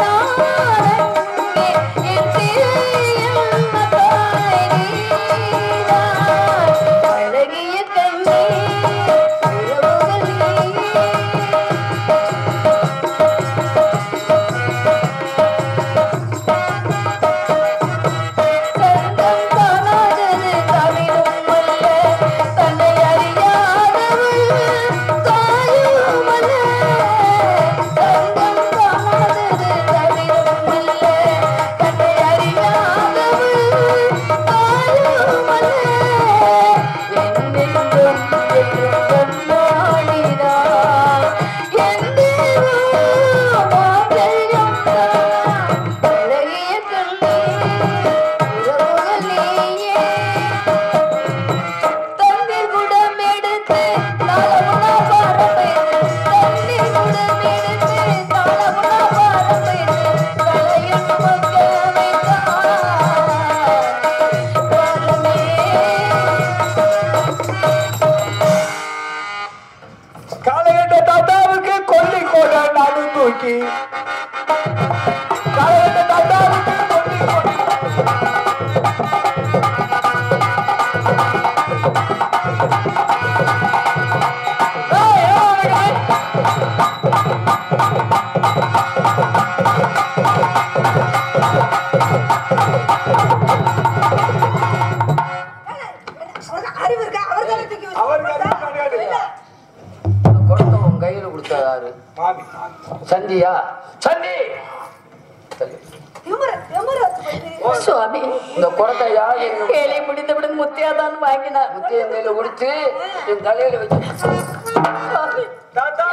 நான் எங்கே என் தீயல்ல தாய் நீதான் அழகிய கண்ணே உறவுகள் நீயே தந்தம் காணாதது தமிழும் அல்ல தன்னை அறியாதவள் தாயும் அல்ல தந்தம் காணாதது தமிழும் அல்ல தன்னை அறியாதவள் தாயும் அல்ல என்னென்றும் என்றும் கண்ணாடிதான் என் தேவம் மாங்கல்யம் தான் அழகிய கண்ணே உறவுகளேயே தண்ணீர் குடம் எடுத்து தாளமுனா பாரப்பைத்து தண்ணீர் குடம் எடுத்து தாளமுனா பாரப்பைத்து களையும் மக்களவை பாரமே
காலையிட்ட தாத்தாவுக்கு கொல்லி கோட நாடு தூக்கி காலையிட்ட தாத்தாவுக்கு கொல்லி கோட
உனக்கு அறிவு இருக்கா? அவர் தானே தூக்கி வச்சு
அவருக்கு அது
கொடுத்தா?
கிடையாது.
இல்ல.
குடத்தை உன் கையில கொடுத்தாரு
மாமி
சந்தியா சந்தி
திமிரு வச்சு போயிட்டு.
சுவாமி
இந்த குடத்தை யாரு
வேலை முடிந்தவுடன் முத்தியாதான் வாங்கினார்
முத்தியன் கையில கொடுத்து என் தலையில வச்சு
சுவாமி
தாத்தா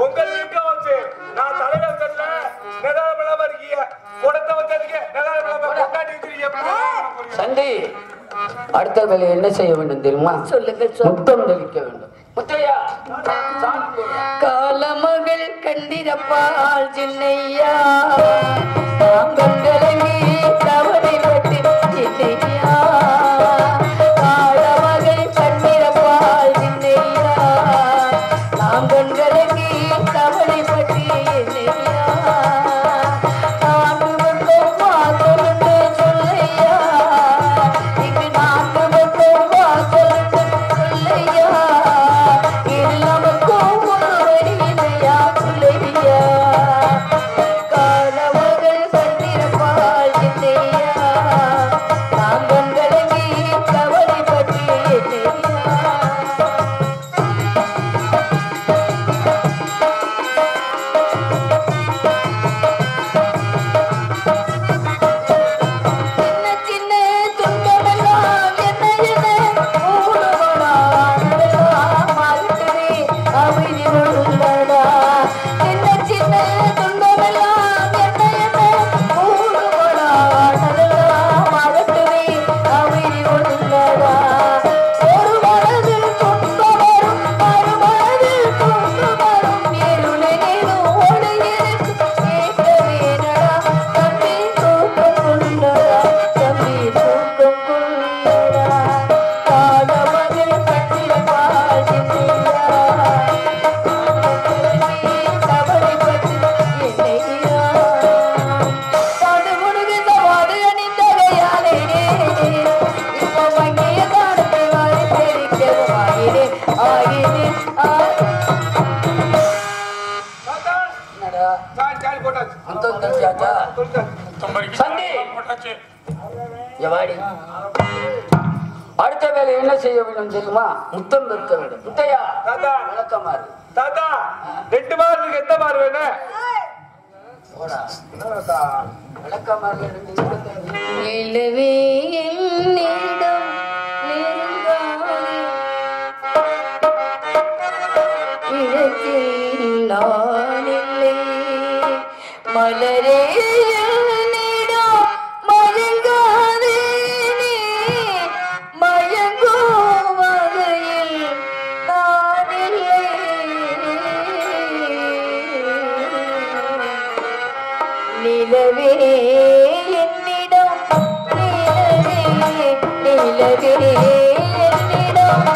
உங்கள் வீட்டு வச்சு நான் தலையில வச்சல நிதானமா இருக்கீங்க குடத்தை வச்சதுக்கு நிதானமா கொண்டாடி இருக்கீங்க
சண்டி அடுத்த வேலை என்ன செய்ய வேண்டும் தெரியுமா
சொல்லுங்கள் சுவாமி
முத்தம் தெளிக்க வேண்டும் முத்தையா சாமி போடு.
காலமகள் கண்டிரப்பால் சின்னையா நாம் கண்களங்கி தவணைப்பட்டு சின்னையா காலமகள் கண்டிரப்பால் சின்னையா நாம் கண்களங்கி தவணைப்பட்டு என்னையா நான்கு மட்டும் வாசலுண்டு சொல்லையா இங்கு நான்கு மட்டும் வாசலுண்டு சொல்லையா இது நமக்கும் ஒரு வழியிலையா சொல்லையா காலவர்கள் கண்டிருப்பால் என்னையா நாம் கண்களங்கி கவலைப்பட்டு என்னையா சின்ன சின்ன துன்பமெல்லாம் என்ன என்ன ஊடுபடாதெல்லாம் மாறுகிறே அமைதி உள்ளடா சின்ன சின்ன துன்பமெல்லாம் என்ன என்ன ஊடுபடாதெல்லாம் மாறுகிறே அமைதி உள்ளடா ஒரு மனதில் துன்பம் வரும் மறுமனதில் துன்பம் வரும் இருளேனும் ஒளியிருக்கு கேட்கவேனடா தம்பி தூக்கம் கொள்ளடா தம்பி தூக்கம் கொள்ளடா காலமகள் கட்டிடப்பால் என்னையா கவலைப்பட்டு என்னையா காடு முழுகின்ற வாடு அணிந்தகையாலே இப்போ வங்கிய காலத்தை வாரி தெரிக்கவும் ஆகிறேன் ஆகிறேன்
என்னடா
சாய் போட்டாச்சு
முத்தம் தெளிச்சாச்சா
சொல்லிட்டாச்சு
சந்தி எவாடி அடுத்த வேலை என்ன செய்ய வேண்டும் தெரியுமா முத்தம் பெருக்க வேண்டும் முத்தையா
தாத்தா
விளக்கமாறு
தாத்தா 2 மாதத்துக்கு எந்த மாறு வேணும்
போடா விளக்கமாறு
நிலவே என்னிடம் நெருங்காதே இடத்தில் நான் இல்லை மலரே என்னிடம் மயங்காதே நீ மயங்கும் வகையில் நான் இல்லை நிலவே என்னிடம் நிலவே நிலவே என்னிடம்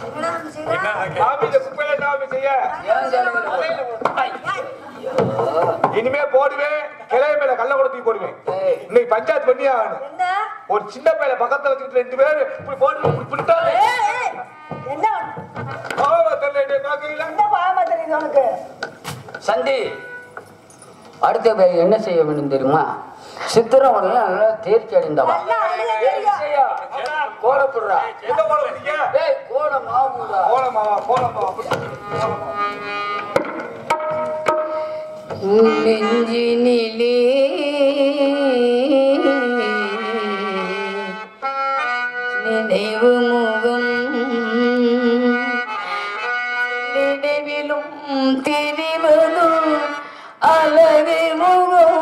என்னடா வந்து செய்யற?
சாமி இந்த குப்பையில சாமி செய்ய
ஏன் தலையில
இனிமே போடுவேன் கிளைய மேல கள்ள கொடுத்து போடுவேன்.
ஏய்.
இன்னைக்கு பஞ்சாயத்து பண்ணி ஆகணும்.
என்ன?
ஒரு சின்ன பையல பக்கத்துல வச்சுக்கிட்டு 2 பேர் இப்படி போட்டு இப்படிட்டாலே
ஏய், ஏய், என்ன
பாவமா தெரியல பாக்கல.
என்ன பாவமா தெரியுது உனக்கு?
சந்தி அடுத்த பேர் என்ன செய்ய வேண்டும் தெரியுமா? சித்திரவன்ல நல்லா தேர்ச்சி அடைந்தவா
நல்லா அழுக தெரியும்.
கோலப்படுறா.
எந்த கோலம் பண்ணீங்க?
ஏய் கோல மாவுடா.
கோலமாவா கோலமாவா
நெஞ்சினிலே நினைவு முகம் நினைவிலும் தெரிவதும் அழகு முகம்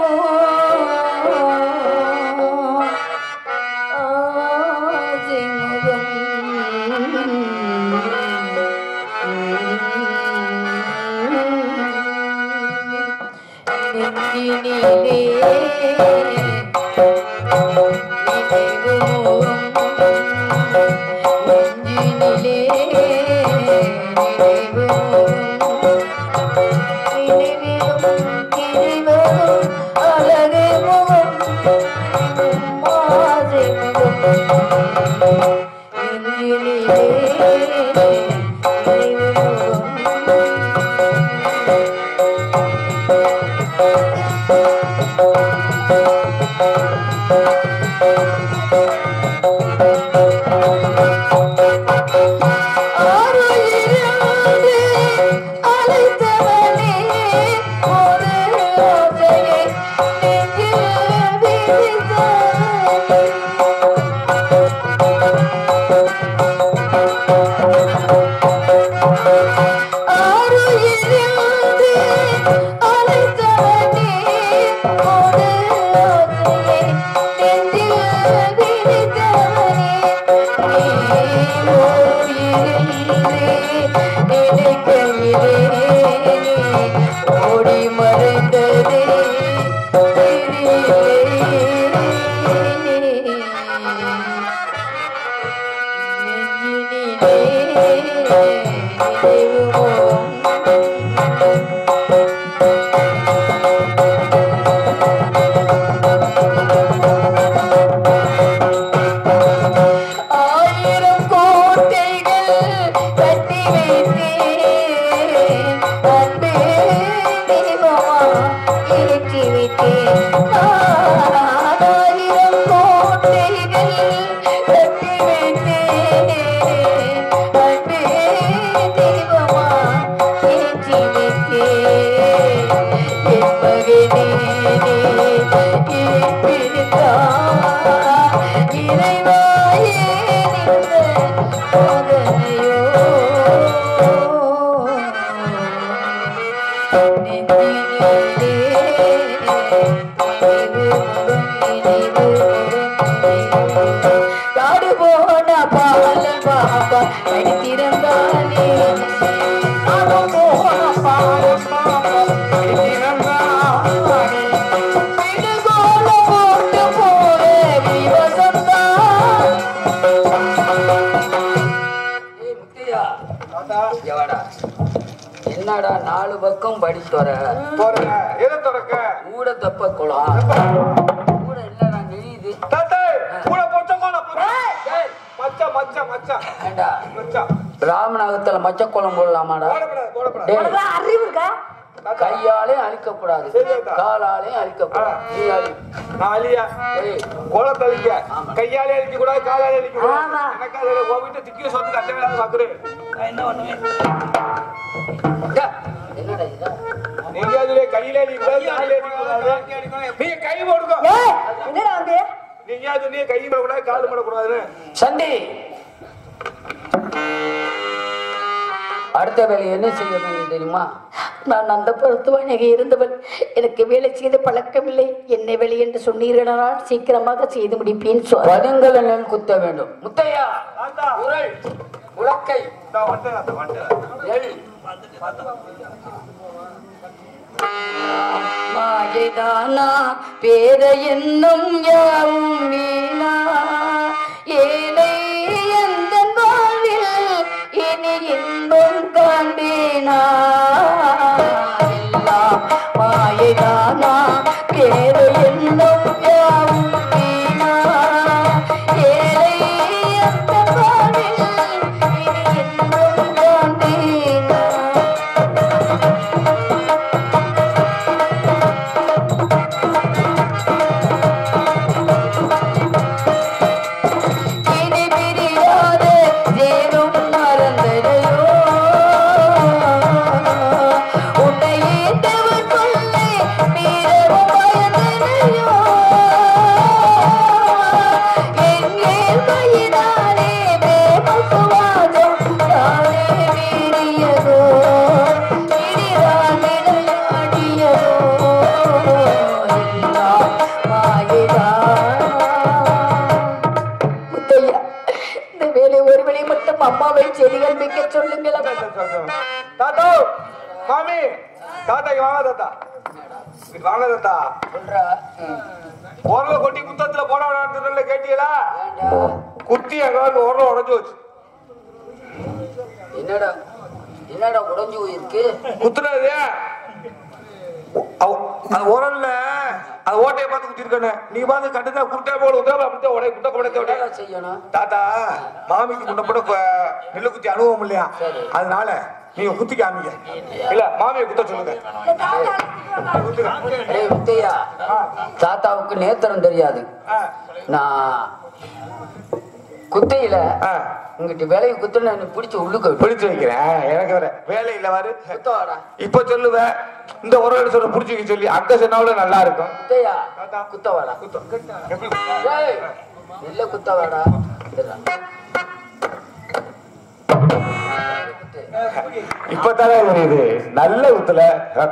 ஆசை முகம் நெஞ்சினிலே ஓடி மறைந்ததே ஆயிரம் கோட்டைகள் கட்டி வைத்தேன் அன்பே தெய்வமா ஏற்றி வைத்தேன் ஆயிரம் கோட்டைகள் கட்டி வைத்தேன் அன்பே தெய்வமா ஏற்றி வைத்தேன் என் மகனே இறைவாயே சோதனையோ காடு போன பால பாப்பா கடித்திருந்தானே காடு போன பால பாப்பா கடித்திருந்தானே விடுகோல போட்டு போற விவசந்தா
ஏய் முத்தையா இங்க வாடா. என்னடா 4 பக்கம் படித்தோற
போறேன் எதை தொடக்க
ஊட தப்ப குளம் ஊட இல்லடா நெளியுது.
தாத்தா கூட போச்ச கோல
ஏய்,
மச்சா மச்சா மச்சா
ஏண்டா
மச்சா
ராமநாதத்துல மச்சக்குளம் போடலாமாடா?
போடப்படாது போடப்படாது
டேய்,
உனக்கு அறிவு இருக்கா?
கையாலே அழிக்க கூடாது, காலாலே அழிக்க கூடாது. நீ அழி.
நான் அலியா
ஏய்,
கோலம் தள்ளிக்க கையாலே அடிக்க கூடாது காலாலே அடிக்க கூடாது
ஆமா.
எனக்கு அதுல கோவிட்டு திக்கிற சொத்து கட்ட வேலை பாக்குறேன் நான் என்ன பண்ணுவேன்
டா, என்னடா இது?
நீங்க அதுல கையிலே அடிக்க கூடாது காலிலே அடிக்க கூடாது நீங்க கை போடுங்க
ஏய், என்னடா வந்து?
நீங்க அது நீ கை போட கூடாது கால் போட கூடாதுன்னு
சண்டி அடுத்த வேலை என்ன செய்ய வேண்டும் தெரியுமா?
நான் அந்த பருத்துவனாக இருந்தவன், எனக்கு வேலை செய்த பழக்கமில்லை. என்னை வேலை என்று சொன்னீர்களால் சீக்கிரமாக செய்து முடிப்பேன்.
பதுங்கல நெல் குத்த வேண்டும். முத்தையா
தாத்தா
உரல் உலக்கை
நான் வந்துட்டேன்
எள்
மாயதானா பேர என்னும் யாவும் வீணா ஏழை எந்த வாழ்வில் இனி இன்பம் காண்பேனா எல்லாம் மாயைதானா வேறு எண்ணம் யாவும் வீணா ஏழை அந்த வாழ்வில் இனி இன்பம் காண்பேனா இனி பிரியாத தேனும் மறந்ததையோ உன்னை ஈண்டவர் கொள்ளை மீறவும் பயந்ததையோ எங்கே பயிரானே வேமசுவாதம் தானே வீரியதோ இனிதான் விளையாடியதோ எல்லாம் மாயைதான் முத்தையா இந்த வேலை ஒரு வேளை மட்டும் அம்மாவை செடிகள் மிக்க சொல்லுங்களா
தாத்தா மாமி தாத்தா இங்க வாங்க தாத்தா இங்க வாங்க தாத்தா
சொல்றா
உரல கொட்டி குத்தத்துல போட கேட்டீங்களா குத்தி அங்க வந்து உரல உடஞ்சு வச்சு
என்னடா என்னடா உடைஞ்சு போயிருக்கு
குத்துனது அது உரல்ல அது ஓட்டையை பார்த்து குத்திருக்கேன்னு நீங்க பார்த்து கட்டுதா குட்டா போல உதவ அப்படித்தான் உடைய குட்ட குடத்தை உடைய
என்னடா செய்யணும்
தாத்தா மாமிக்கு முன்ன கூட நெல்லு குத்தி அனுபவம் இல்லையா அதனால நீங்க குத்தி காமிங்க இல்ல மாமியை குத்த சொல்லுங்க குத்துங்க.
டேய் முத்தையா தாத்தாவுக்கு நேத்திரம் தெரியாது
ஆ,
நான் குத்தையில
ஆ,
இங்கிட்டு விலையை குத்துன பிடிச்சி உள்ளுக்க விட்டு
பிடிச்சு வைக்கிறேன் எனக்கு வர வேலை இல்ல வாரு
குத்தவாடா
இப்ப சொல்லுவேன் இந்த உரம் சொல்ற புடிச்சு வைக்க சொல்லி அங்க சொன்னாலும் நல்லா இருக்கும்
முத்தையா குத்தவாடா
எப்படி
ஏய் இல்ல குத்தவாடா
இப்பதானே தெரியுது நல்ல குத்துல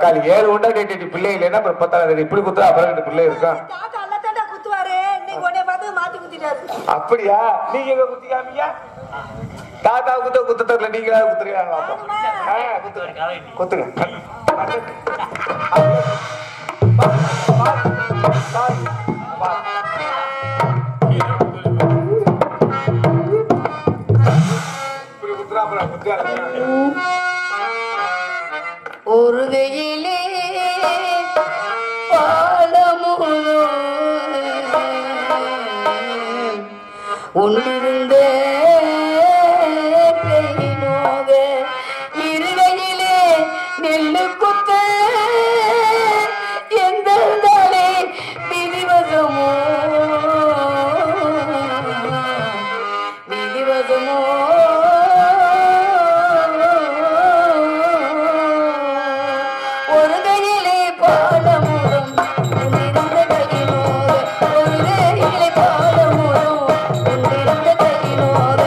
காலி 7 உண்டா கேட்டு பிள்ளை இல்லைன்னா அப்புறம் இப்பதானே இப்படி குத்துறா அப்புறம் 2 பிள்ளை இருக்கும்
தாத்தா அல்லதாண்டா குத்துவாரு இன்னைக்கு உன்னை பார்த்து மாத்தி குத்திட்டாரு
அப்படியா நீங்க எங்க குத்தி காமிங்க தாத்தா குத்தத்துல நீங்களா குத்துறீங்களா குத்துங்க இப்படி குத்துறா அப்புறம் குத்தியா
ஒரு வெயிலே பாலமுதம் உன்னிருந்த பெயினோக இருவையிலே நெல்லு குத்த எந்த நாளே விதிவசமோ விதிவசமோ ஒரு கையிலே பாலமுதம் உன்னிருந்த கையினோக ஒரு கையிலே பாலமுதம் உன்னிருந்த கையினோக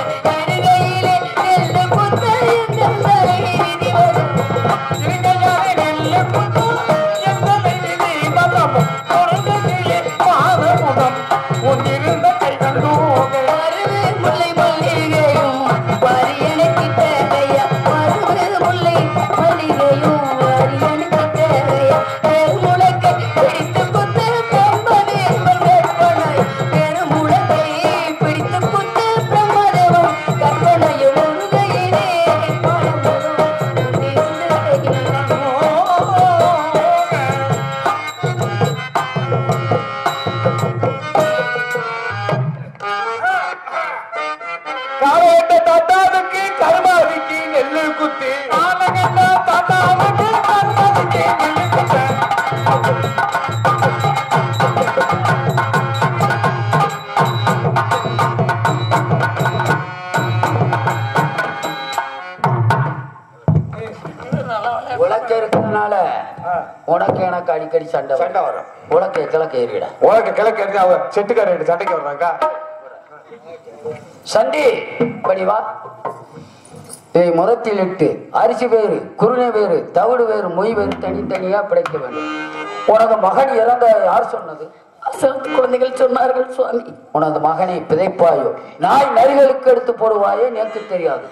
இரு கையிலே நெல்லு குத்த எந்த நாளே விதிவசமோ மருது முல்லை மல்லிகையும் வரியனுக்கு தேவையா மருது முல்லை மல்லிகையும் வரியனுக்கு தேவையா பெருமுளக்கை பிடித்து குத்து பிரம்மதேவன் கற்பனை பெருமுளக்கை பிடித்து குத்து பிரம்மதேவன் கற்பனையும் முருகையிலே
காலையிட்ட தாத்தாவுக்கு கருமாதிக்கு நெல்லு குத்தி தாத்தாவுக்கு கருமாதிக்கு நெல்லு குத்த
உலக்க இருக்கிறதுனால உனக்கு எனக்கு அடிக்கடி சண்டை
சண்டை வரும்.
உலக்க கிழக்க ஏறிவிட
உனக்கு கிழக்கு எடுத்து அவ செட்டுக்காரர் சண்டைக்கு வர்றாங்க
சண்டி படி வா இதை முரத்தில் இட்டு அரிசி வேறு குருணை வேறு தவிடு வேறு மொய் வேறு தனித்தனியா பிடைக்க வேண்டும் உனது மகன் இறந்த யார் சொன்னது
அசரத்து குழந்தைகள் சொன்னார்கள் சுவாமி.
உனது மகனை பிதைப்பாயோ நாய் நரிகளுக்கு எடுத்து போடுவாயோ எனக்கு தெரியாது.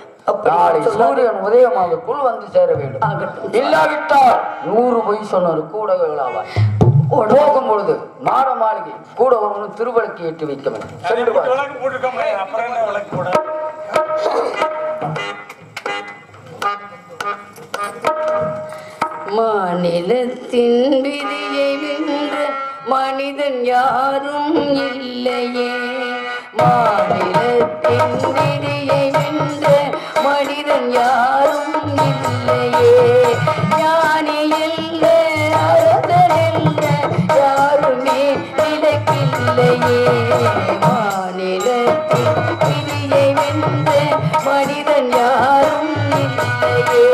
நாளை சூரியன் உதயமாவதற்குள் வந்து சேர வேண்டும்.
ஆகட்டும்.
இல்லாவிட்டால் 100 பொய் சொன்னது கூட விழாவாய். போகும் பொழுது மாட மாளிகை கூட ஒரு திருவிளக்கு ஏற்றி வைக்க வேண்டும். சென்று வா.
விளக்கு போட்டுருக்கோம் அப்புறம் என்ன விளக்கு போட
மாநிலத்தின் விதியை வென்ற மனிதன் யாரும் இல்லையே. மாநிலத்தின் விதியை வென்ற மனிதன் யாரும் இல்லையே. ஞானி இல்ல அரசன் இல்ல யாருமே விலக்கில்லையே. மாநிலத்தின் விதியை வென்ற மனிதன் யாரும் இல்லையே.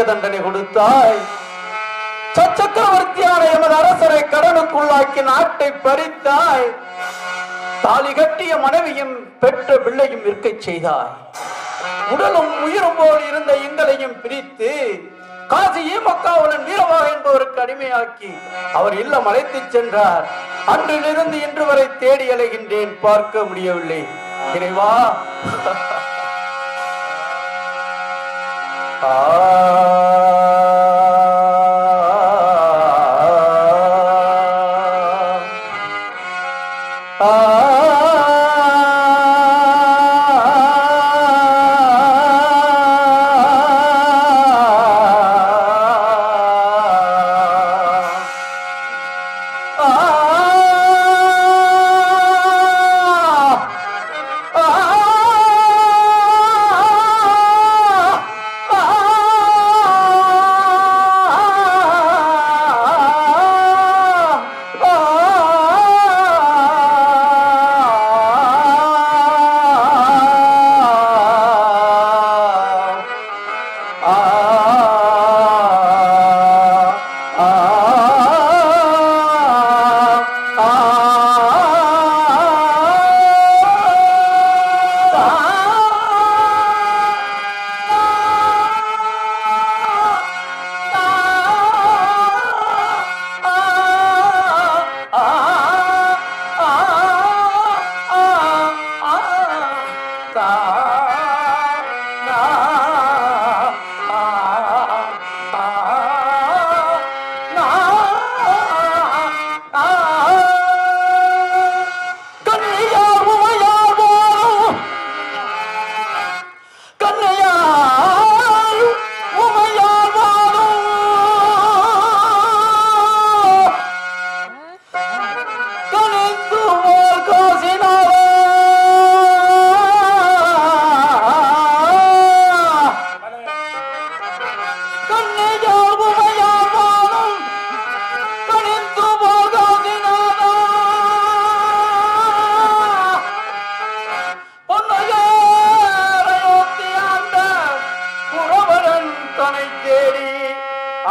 தண்டனை கொடுத்தாய். சக்கரவர்த்தியான எமது அரசரை கடனுக்குள்ளாக்கி நாட்டை பறித்தாய். தாலி கட்டிய மனைவியும் பெற்ற பிள்ளையும் விற்க செய்தாய். உடலும் உயிரும் போல் இருந்த எங்களையும் பிரித்து காசி ஈமக்காவுடன் வீரவா என்பவருக்கு அடிமையாக்கி அவர் இல்லம் அழைத்து சென்றார். அன்றிலிருந்து இன்று வரை தேடி அலைகின்றேன், பார்க்க முடியவில்லை. இறைவா,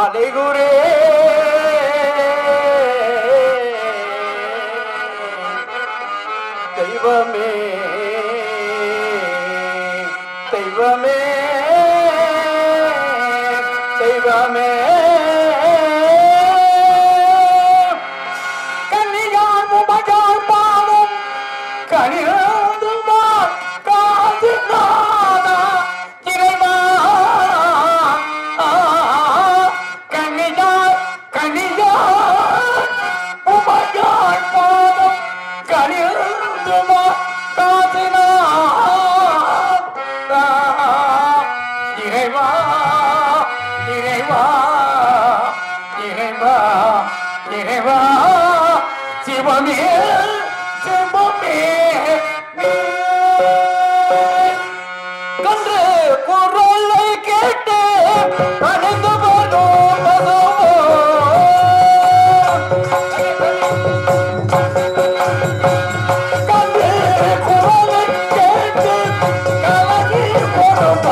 அலைகுரே தெய்வமே தெய்வமே தெய்வமே கன்னியார் முபஜார் பாவம் கனியாதுமா காது நானா இறைவா கன்னியார் கன்னியார் முபஜார் பாவம் கனியாதுமா காது நானா இறைவா இறைவா இறைவா இறைவா சிவமே சிவமே கன்று குரலை கேட்டு அணிந்து கன்று குரலை கேட்டு கலகி போடும்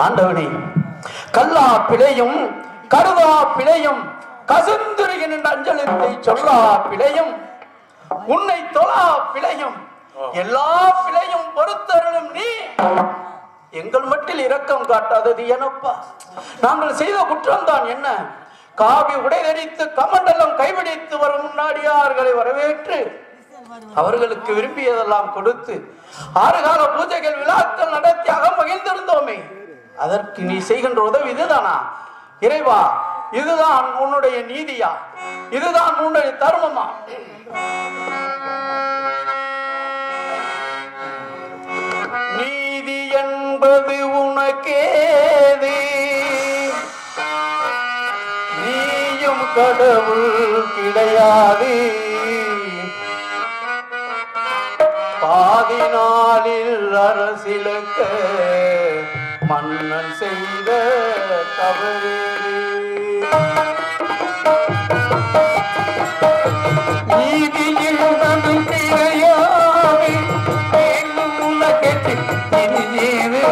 ஆண்டவனே, கல்லா பிழையும் கருதா பிழையும் கசுந்துருகின்ற அஞ்சலத்தை சொல்லா பிழையும் உன்னை தொழா பிழையும் எல்லா பிழையும் பொறுத்தருளும் நீ எங்கள் மட்டில் இரக்கம் காட்டாதது எனப்பா. நாங்கள் செய்த குற்றம் தான் என்ன? காவி உடை தரித்து கமண்டலம் கைபிடித்து வரும் முன்னாடியார்களை வரவேற்று அவர்களுக்கு விரும்பியதெல்லாம் கொடுத்து 6 கால பூஜைகள் விழாக்கள் நடத்தி மகிழ்ந்திருந்தோமே, அதற்கு நீ செய்கின்ற உதவி இதுதானா? இறைவா, இதுதான் உன்னுடைய நீதியா? இதுதான் உன்னுடைய தர்மமா? நீதி என்பது உனக்கேது, நீயும் கடவுள் கிடையாது.
ஆதினாளில் அரசிலக்க மன்னன் செய்த தவறு
நீதியில் கிடையாது உலகத்தில் இனியது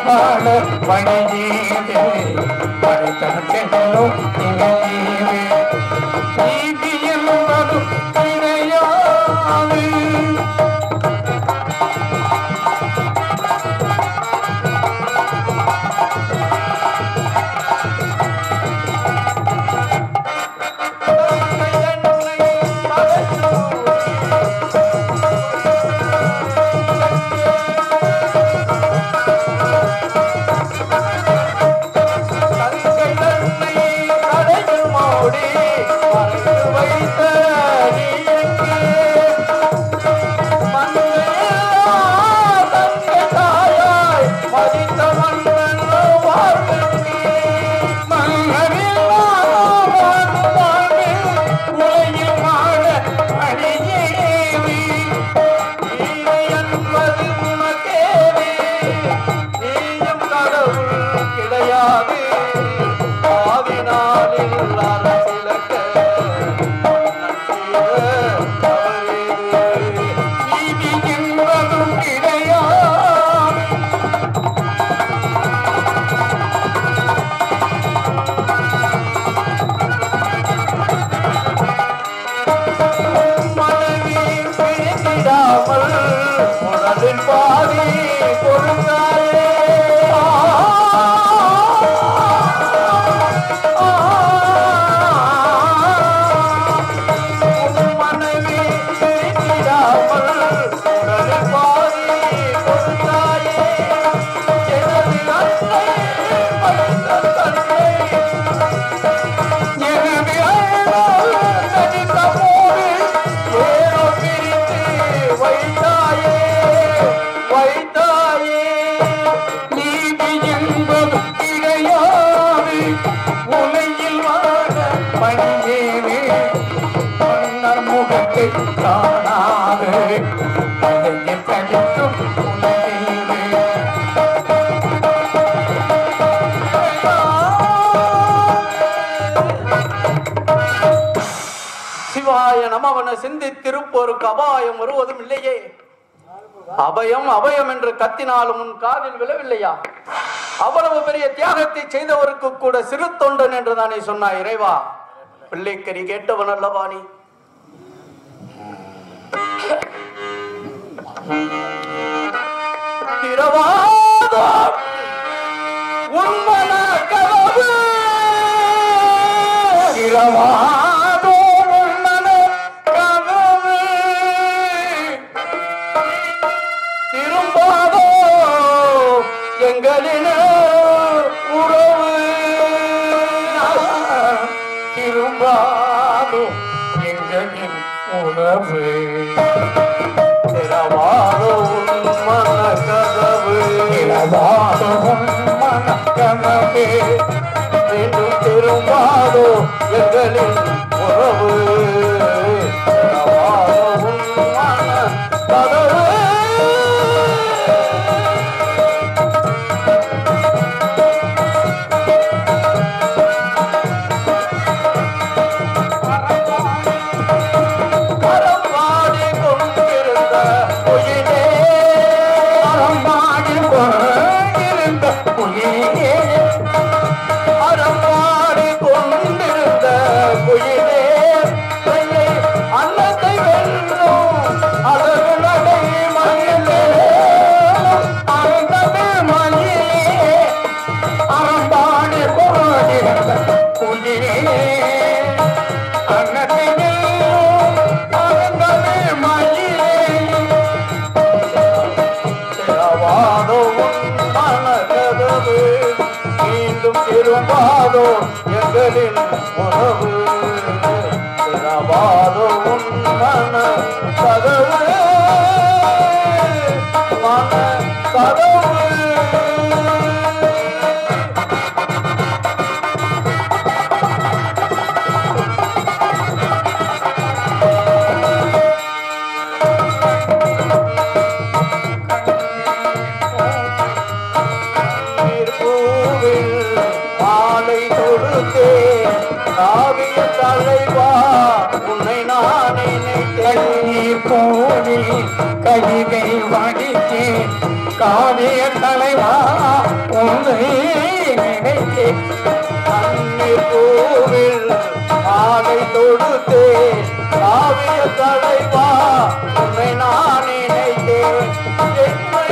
பாட பணியீது படைத்தனும் இணையீது நீதி என்பதும் கிடையாது
சிவாய நமவன சிந்தித்திருப்போருக்கு அபாயம் வருவதும் இல்லையே. அபயம் அபயம் என்று கத்தினாலும் உன் காதில் விழவில்லையா? அவ்வளவு பெரிய தியாகத்தை செய்தவருக்கு கூட சிறு தொண்டன் என்று தானே சொன்னாய் இறைவா. பிள்ளைக்கறி கேட்டவன் அல்லவா நீ? திரவாதம் உன்மன கதவு திரவாதோ உன்மன கதவு திரும்பாதோ எங்களின உறவு
திரும்பாதோ எங்களின் உறவு
திரவாதோ உன்மன கதவு
திரவாதோ உன்மன கதவு
மீண்டும் திரும்பாதோ எங்களின் உறவு திரவாதோ உன்மன கதவு திரும்பாதோ எங்களின் உறவு திரவாதோ உன் மன கதவு மன கதவு
கோவில் கவிதை வடித்தே காவிய தலைவா உன்னை நினைத்தே
கண்ணீர் பூவில் ஆடை தொடுத்தே காவிய தலைவா உன்னை நான் நினைத்தேன் என்னை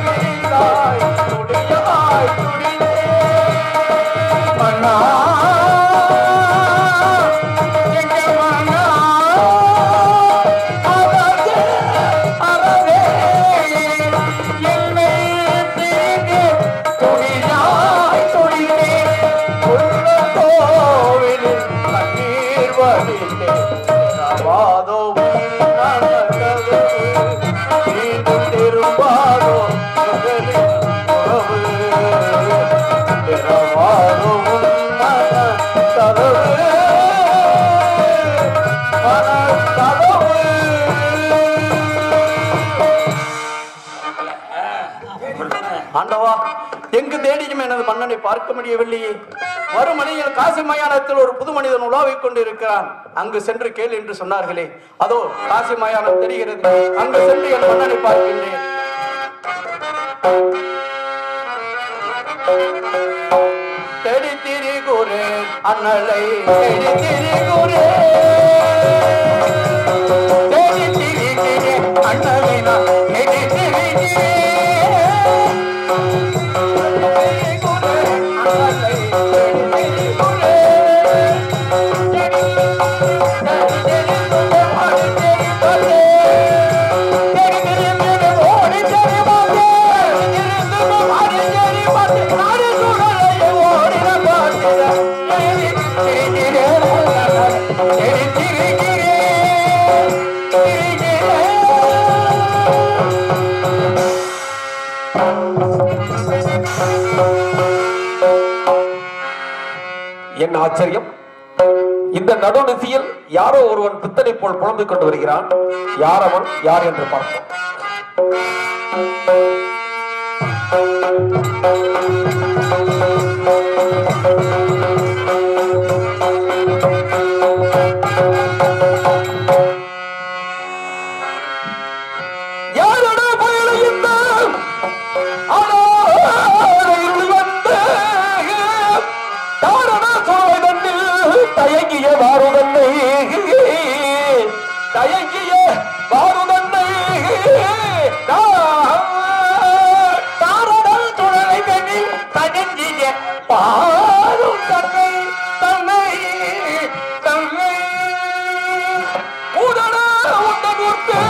பிரிந்தாய் துடியாய் துடித்தேன்
மன்னா எங்க மன்னா அவதே அவதே என்னை பிரிந்து துணியாய் துணித்தே
உள்ள கோவிலில் கண்ணீர் வடித்தேன் வாதோ நடந்தது மீண்டும் திரும்பாதோ முதலில் உறவு திறவாதோ மனக்கதவு மனக்கதவு ஆண்டவா எங்கு தேடியும் எனது மன்னனை பார்க்க முடியவில்லையே மறுமணியில் காசி மயானத்தில் ஒரு புது மனிதன் உலாவிக் கொண்டிருக்கிறான் அங்கு சென்று கேள் என்று சொன்னார்களே அதோ காசி மயானம் தெரிகிறது அங்கு சென்று என் மன்னனை பார்க்கின்றேன் தேடி திரிகுரே அண்ணலை தேடி திரிகுரே
தேடி திரிகிறேன் அண்ணலை நான் தேடி திரிகிறேன்
என்ன ஆச்சரியம்! இந்த நடுநிசியில் யாரோ ஒருவன் பித்தனை போல் புலம்பிக் கொண்டு வருகிறான். யார் அவன்? யார் என்று பார்ப்போம். யாரடா பயண இந்த தயங்கிய வாருதன்னை தயங்கிய வாருதன்னை தாரடல் துணை கண்ணில் தயங்கிய பாரும் தன்னை தன்னை தன்னை உடன உண்டனூர்க்கு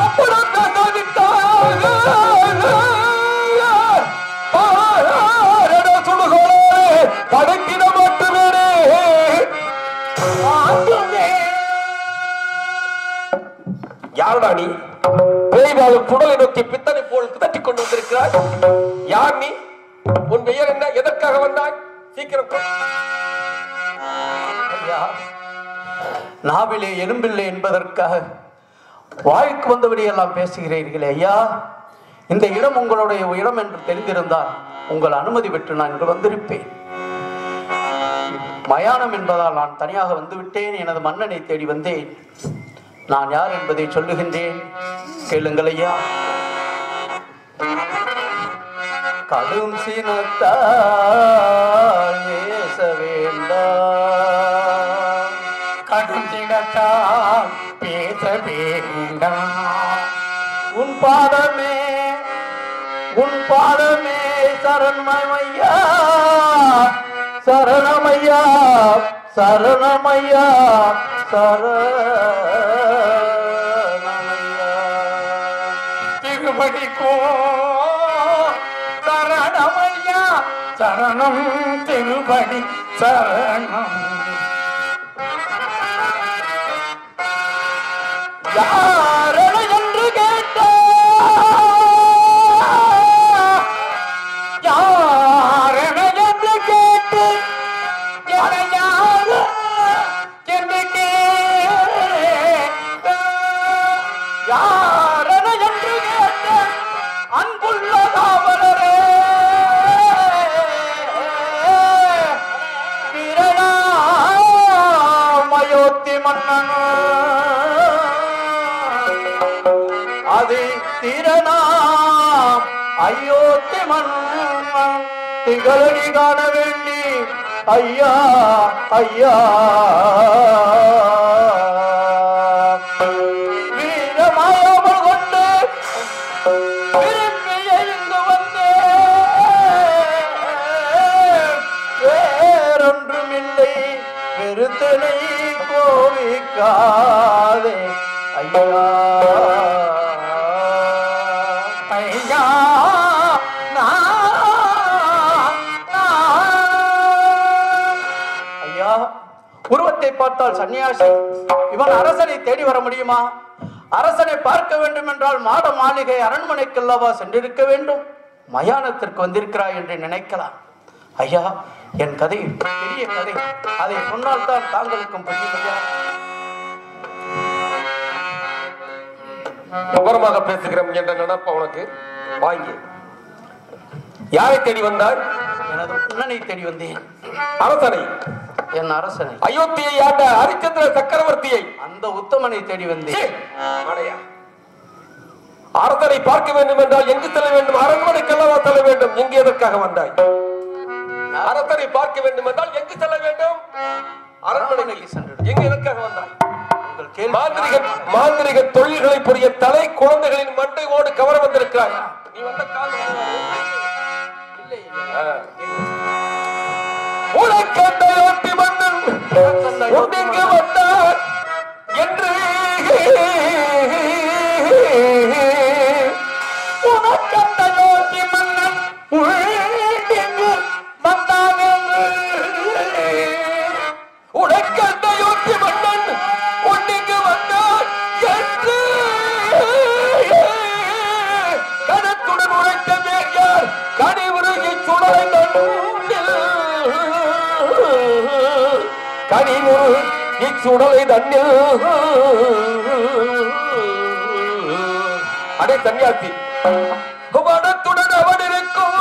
ஒப்புடத்த தவித்தார் பாரட சுடுகோளே படக்கிட மட்டுமே யாரடா நீ? பேய்வாளும் புடலை நோக்கி பித்தனை போல் தட்டிக் கொண்டு வந்திருக்கிறாய். யார் நீ? உன் பெயர் என்ன? எதற்காக வந்தாய்? சீக்கிரம் சொல்.
ஐயா, நாவிலே எலும்பில்லை என்பதற்காக வாய்க்கு வந்தபடியெல்லாம் பேசுகிறீர்களே ஐயா. இந்த இடம் உங்களுடைய இடம் என்று தெரிந்திருந்தால் உங்கள் அனுமதி பெற்று நான் இங்கு வந்திருப்பேன். மயானம் என்பதால் நான் தனியாக வந்துவிட்டேன். எனது மன்னனை தேடி வந்தேன். நான் யார் என்பதை சொல்லுகின்றேன், கேளுங்கள் ஐயா. கடும் சினத்தால் ஏச வேண்டாம்,
கடும் சினத்தால் பேச வேண்டாம்.
உன் பாதமே சரணமையா, சரணமையா, சரணமையா, சரணமையா.
திருப்பதிக்கோ சரணமையா, சரணம் திருப்பதி சரணம்.
யாரண என்று கேட்ட
யாரென என்று கேட்டு யாரையாவது என்று கேட்ட
யாரண என்று கேட்ட அன்புள்ள காவலரே, அயோத்தி மன்னன் மண் திகழடி காண வேண்டி ஐயா ஐயா வீரமாயாமல் கொண்டு விரும்பி எழுந்து வந்தே வேறொன்றுமில்லை வெறுத்தனை கோவிக்காதே ஐயா ஐயா ஐயா உருவத்தை பார்த்தால் சன்னியாசி இவன் அரசனை தேடி வர முடியுமா? அரசனை பார்க்க வேண்டும் என்றால் மாட மாளிகை அரண்மனைக்கல்லவா சென்றிருக்க வேண்டும். மயானத்திற்கு வந்திருக்கிறாய் என்று நினைக்கலாம். ஐயா, என் கதை பெரிய கதை, அதை சொன்னால் தான் தாங்களுக்கும் புரியும்.
விவரமாக பேசுகிறோம் என்ற நினைப்ப உனக்கு வாங்கி யாரை தேடி வந்தாய்?
எனது அண்ணனை தேடி வந்தேன்.
அரசனை?
என் அரசனை,
அயோத்தியை ஆண்ட ஹரிச்சந்திர சக்கரவர்த்தியை,
அந்த உத்தமனை தேடி வந்தேன்.
அரசனை பார்க்க வேண்டும் என்றால் எங்கு செல்ல வேண்டும்? அரண்மனைக்கல்லவா செல்ல வேண்டும். எங்கு எதற்காக வந்தாய்? அரசனை பார்க்க வேண்டும் என்றால் எங்கு செல்ல வேண்டும்? அரண்மனைக்கு சென்று. எங்கு எதற்காக வந்தாய்? மாந்திரிக தொழில்களை புரிய தலை குழந்தைகளின் மண்டை ஓடு கவர வந்திருக்கிறாய். நீ வந்த உனக்கண்டையோட்டி மன்னன் ஒன்றிங்கு வந்தார் என்று உனக்கண்டையோட்டி மன்னன் உன்னிங்கு வந்தார் என்று உனக்கண்டையோட்டி மன்னன் ஒன்றிங்கு வந்தார் என்று கணத்துடன் உழைத்த மேற்கார் கனிவுருகி சுடலை கனிமுரு இச்சுடலை தண்ணில் அடே சன்னியாசி, வனத்துடன் அவன் இருக்கும்,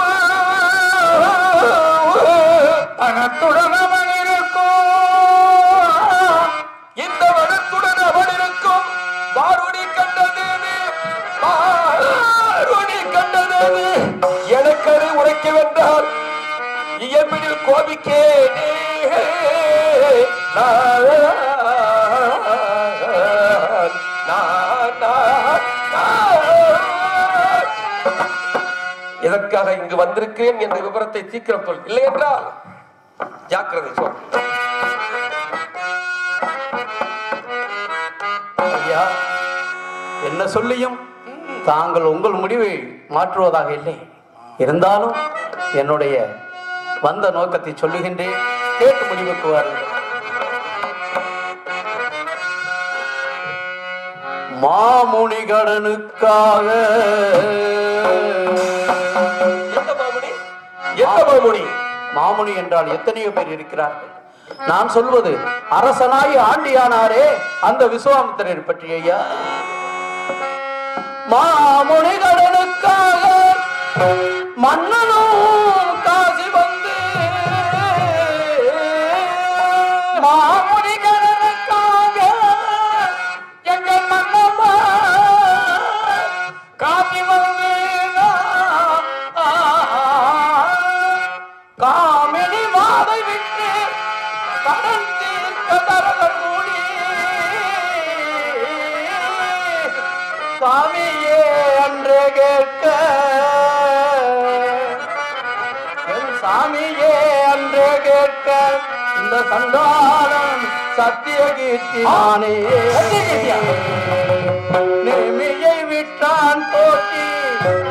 வனத்துடன் அவன் இருக்கும், இந்த வனத்துடன் அவன் இருக்கும். பாருடி கண்டது பாருடி கண்டது எனக்கது உரைக்க வென்றால் இயம்பிடில் கோபிக்கே எதற்காக இங்கு வந்திருக்கிறேன் என்ற விவரத்தை சீக்கிரம் சொல், இல்லை என்றால் ஜாக்கிரதை சொல்.
ஐயா, என்ன சொல்லியும் தாங்கள் உங்கள் முடிவை மாற்றுவதாக இல்லை. இருந்தாலும் என்னுடைய வந்த நோக்கத்தை சொல்லுகின்றேன், கேட்டு முடிவுக்கு வாருங்கள். மாமுனிகடனுக்காக மாமுனி என்றால் எத்தனையோ பேர் இருக்கிறார்கள். நான் சொல்வது அரசனாய் ஆண்டியானாரே அந்த விஸ்வாமித்திரர் பற்றி. ஐயா, மாமுனிகடனுக்காக மன்னனும் காசி வந்து மாமுனிகடனுக்காக எங்கள் மன்னம்மா காசி வந்து காமினி மாதை விட்டு கடன் தீர்க்க தரகர் மூடி சாமியே அன்றே கேட்க என் சாமியே அன்றே கேட்க இந்த சந்தானம் சத்திய கீர்த்தி நானே நேமியை விட்டான் போட்டி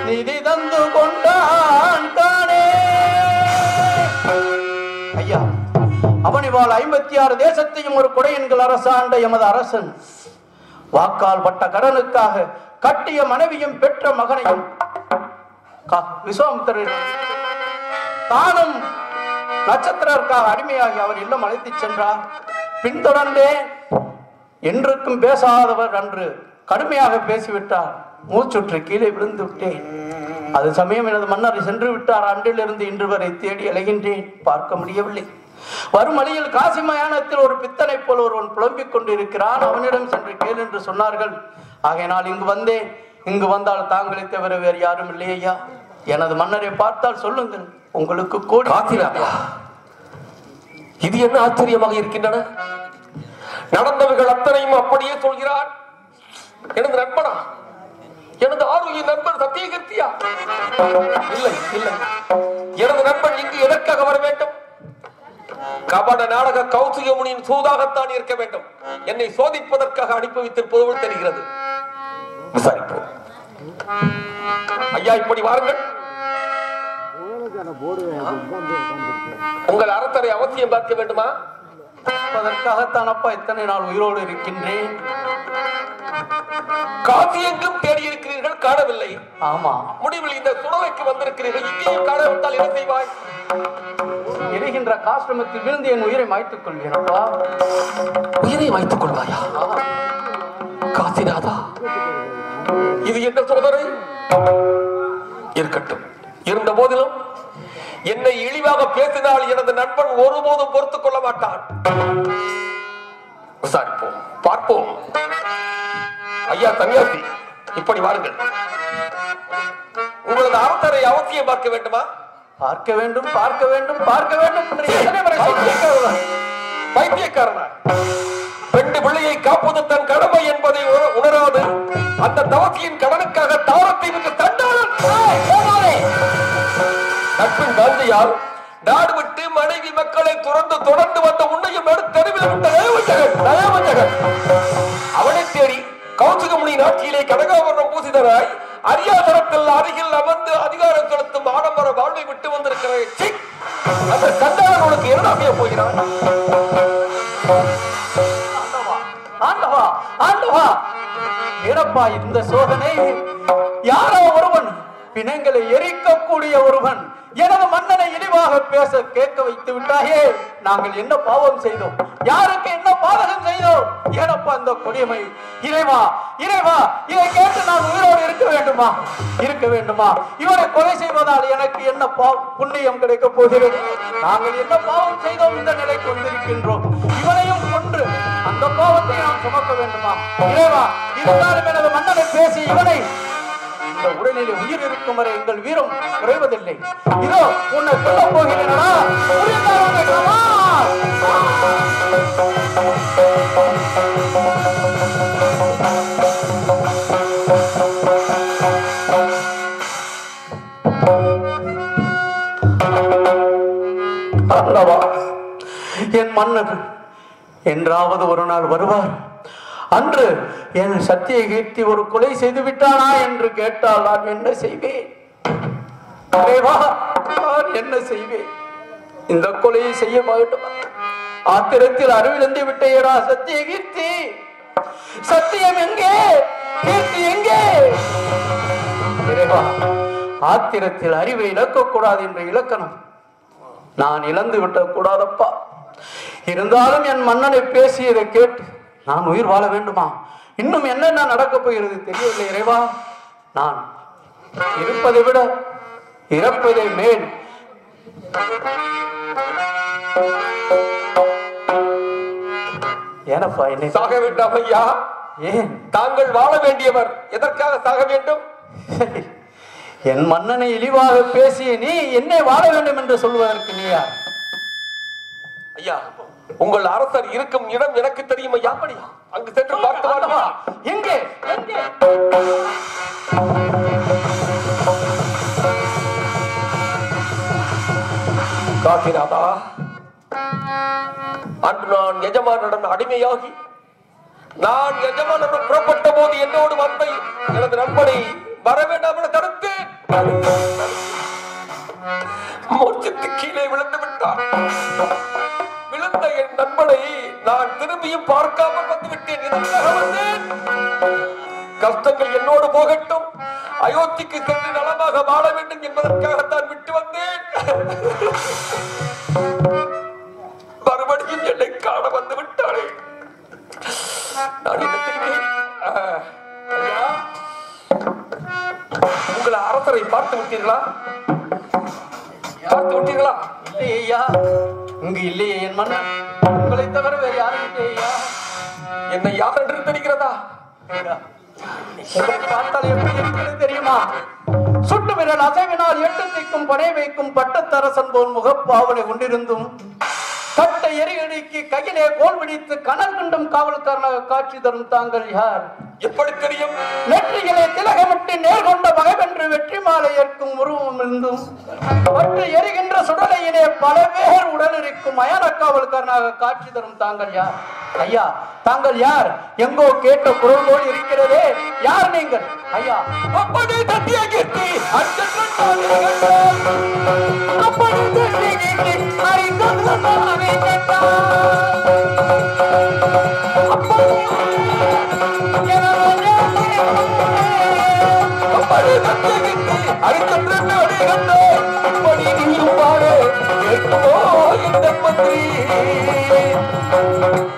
நிதி தந்து கொண்டான் தானே. ஐயா, அவனிவாள் 56 தேசத்தையும் ஒரு கொடையன்கள் அரசாண்ட எமது அரசன் வாக்கால் பட்ட கடனுக்காக கட்டிய மனைவியும் பெற்ற மகனையும் விஸ்வாமித்திரர் தானும் நட்சத்திரருக்காக அடிமையாகி அவர் இல்லம் அழைத்து சென்றார். பின்தொடர்ந்தே என்றுக்கும் பேசாதவர் அன்று கடுமையாக பேசிவிட்டார். மூச்சுற்று கீழே விழுந்து விட்டேன். அது சமயம் எனது மன்னர் சென்று விட்டார். அன்றிலிருந்து இன்று வரை தேடி அலைகின்றேன், பார்க்க முடியவில்லை. வரும் வழியில் காசி மயானத்தில் ஒரு பித்தனை போல் ஒருவன் புலம்பிக் கொண்டிருக்கிறான். அவனிடம் சென்று கேள் என்று சொன்னார்கள். ஆகையினால் இங்கு வந்தேன். இங்கு வந்தால் தாங்களை தவிர வேறு யாரும் இல்லை. ஐயா, எனது மன்னரை பார்த்தால் சொல்லுங்கள், உங்களுக்கு கோடி.
காத்திராதா, இது என்ன ஆச்சரியமாக இருக்கின்றன? நடந்தவர்கள் அத்தனையும் அப்படியே சொல்கிறார். எனது நண்பனா, எனது ஆரோக்கிய நண்பர் சத்தியகீர்த்தியா? இல்லை இல்லை, எனது நண்பன் இங்கு எதற்காக வர வேண்டும்? கபட நாடக கௌசிக முனியின் சூதாகத்தான் இருக்க வேண்டும். என்னை சோதிப்பதற்காக அனுப்பி வைத்திருப்பது தெரிகிறது. விசாரிப்போம். ஐயா, இப்படி வாருங்கள். உங்கள் அறத்தரை அவசியம் பார்க்க வேண்டுமா?
அதற்காகத்தான் அப்பா இத்தனை நாள் உயிரோடு இருக்கின்றேன்.
காசி எங்கும் தேடி இருக்கிறீர்கள், காணவில்லை.
ஆமா,
முடிவில் இந்த சுடலைக்கு வந்திருக்கிறீர்கள். இங்கேயும் காணவிட்டால் என்ன செய்வாய்?
எரிகின்ற காஷ்டமத்தில் விழுந்து என் உயிரை மாய்த்துக் கொள்வேன் அப்பா.
உயிரை மாய்த்துக் கொள்வாயா? காசிநாதா, இது என்ன சோதனை? இருக்கட்டும். இருந்த போதிலும் என்னை இழிவாக பேசினால் எனது நண்பன் ஒருபோதும் பொறுத்துக் கொள்ள மாட்டான். விசாரிப்போம், பார்ப்போம். ஐயா சன்னியாசி, இப்படி வாருங்கள். உங்களது அறத்தரை அவசியம் பார்க்க வேண்டுமா?
பார்க்க வேண்டும், பார்க்க வேண்டும், பார்க்க வேண்டும் என்று எத்தனை முறை
பைத்தியக்காரனா? பெண்டு பிள்ளையை காப்பது தன் கடமை என்பதை உணராது அந்த தவசியின் கடனுக்காக தாரத்தை விட்டு தண்டாளன் நட்பின் காந்தியால் நாடு விட்டு மனைவி மக்களை தொடர்ந்து வந்த உன்னையும் தெருவில் விட்ட நயவஞ்சகன் அவனை தேடி கௌசிகமுனியின் ஆட்சியிலே கனகாபரணம் பூசிதராய் அரியாசனத்தில் அருகில் அமர்ந்து அதிகாரம் செலுத்தும் ஆடம்பர வாழ்வை விட்டு வந்திருக்கிற அந்த சண்டாளன் உனக்கு என்ன போகிறான்?
ஆண்டவா, ஆண்டவா, ஏனப்பா இந்த சோதனை? யாரோ ஒருவன், பிணங்களை எரிக்கக்கூடிய ஒருவன் எனது மன்னனை இழிவாக பேச கேட்க வைத்து விட்டாயே. நாங்கள் என்ன பாவம் செய்தோம்? யாருக்கு என்ன பாதகம் செய்தோம்? ஏனப்பா இந்த கொடியமை? இறைவா, இறைவா, இதை கேட்டு நான் உயிரோடு இருக்க வேண்டுமா? இருக்க வேண்டுமா? இவரை கொலை செய்வதால் எனக்கு என்ன புண்ணியம் கிடைக்க போகிறது? நாங்கள் என்ன பாவம் செய்தோம் இந்த நிலைக்கு வந்திருக்கின்றோம்? இவனையும் கொன்று அந்த பாவத்தை நாம் சுமக்க வேண்டுமா? இறைவா, இருந்தாலும் எனது மன்னனை பேசி இவனை இந்த உடலில் உயிர் இருக்கும் வரை எங்கள் வீரம் குறைவதில்லை. இதோ உன்னை சொல்ல போகிறேனா? அல்லவா, என் மன்னன் என்றாவது ஒரு நாள் வருவார். அன்று என் சத்தியகீர்த்தி ஒரு கொலை செய்து விட்டானா என்று கேட்டால் நான் என்ன செய்வேன்? நான் என்ன செய்வேன்? இந்த கொலையை செய்ய மாட்டோம். ஆத்திரத்தில் அறிவிழந்து விட்டேடா சத்தியகீர்த்தி. சத்தியம் எங்கே? கீர்த்தி எங்கே? ஆத்திரத்தில் அறிவை இழக்கக்கூடாது என்ற இலக்கணம் நான் இழந்து விட்டக் கூடாதப்பா. இருந்தாலும் என் மன்னனை பேசியதை கேட்டு நான் உயிர் வாழ வேண்டுமா? இன்னும் என்னென்ன நடக்கப் போகிறது தெரியவில்லை இறைவா. நான் இருப்பதை விட இறப்பதை மேல். ஏனப்பா என்னை
சாக வேண்டாம் ஐயா.
ஏன்?
தாங்கள் வாழ வேண்டியவர் எதற்காக சாக வேண்டும்?
என் மன்னனை இழிவாக பேசிய நீ என்னை வாழ வேண்டும் என்று சொல்வதற்கு நீ யார்?
ஐயா, உங்கள் அரசர் இருக்கும் இடம் எனக்கு தெரியும் ஐயா. அங்கு சென்று பார்த்து வாருமா?
எங்கே? எங்கே?
காசிநாதா, அன்று நான் எஜமானுடன் அடிமையாகி நான் எஜமானுடன் புறப்பட்ட போது என்னோடு வந்த எனது நண்பனை வர வேண்டாம் என தடுத்தேன். மூச்சுக்கு கீழே விழுந்து விட்டான். விழுந்த என் நண்பனை நான் திரும்பியும் பார்க்காமல் வந்து விட்டேன். எதற்காக வந்தேன்? கஷ்டங்கள் என்னோடு போகட்டும், அயோத்திக்கு சென்று நலமாக வாழ வேண்டும் என்பதற்காகத்தான் விட்டு வந்தேன். மறுபடியும் என்னை காண வந்து விட்டாரே. நான் என்ன செய்வேன்? ஐயா, உங்களை அரசரை பார்த்து விட்டீர்களா? பார்த்து விட்டீர்களா?
இல்லை ஐயா, இங்கு இல்லையே என் மன்னன். உங்களை தவிர வேறு யாரும் இல்லை ஐயா.
என்னை யார் என்று தெரிகிறதா?
இதை பார்த்தால் எப்படி இருக்கிறது தெரியுமா? சுட்டு விரல் அசைவினால் எட்டு திக்கும் பனை வைக்கும் பட்டத்தரசன் போல் முகப்பாவனை கொண்டிருந்தும் கட்ட எரிகடிக்கு கையிலே கோல் பிடித்து கனல் கண்டும் காவல்காரனாக காட்சி தரும் தாங்கள் யார்?
எப்படி தெரியும்?
நெற்றிகளை திலகமிட்டு நேர் கொண்ட பகைவென்று வெற்றி மாலை ஏற்கும் உருவம் இருந்தும் பற்று எரிகின்ற சுடலையிலே பல பேர் உடல் இருக்கும் மயான காவல்காரனாக காட்சி தரும் தாங்கள் யார்? ஐயா, தாங்கள் யார்? எங்கோ கேட்ட குரல் போல் இருக்கிறதே, யார் நீங்கள்? ஐயா,
அப்படி தட்டிய கீர்த்தி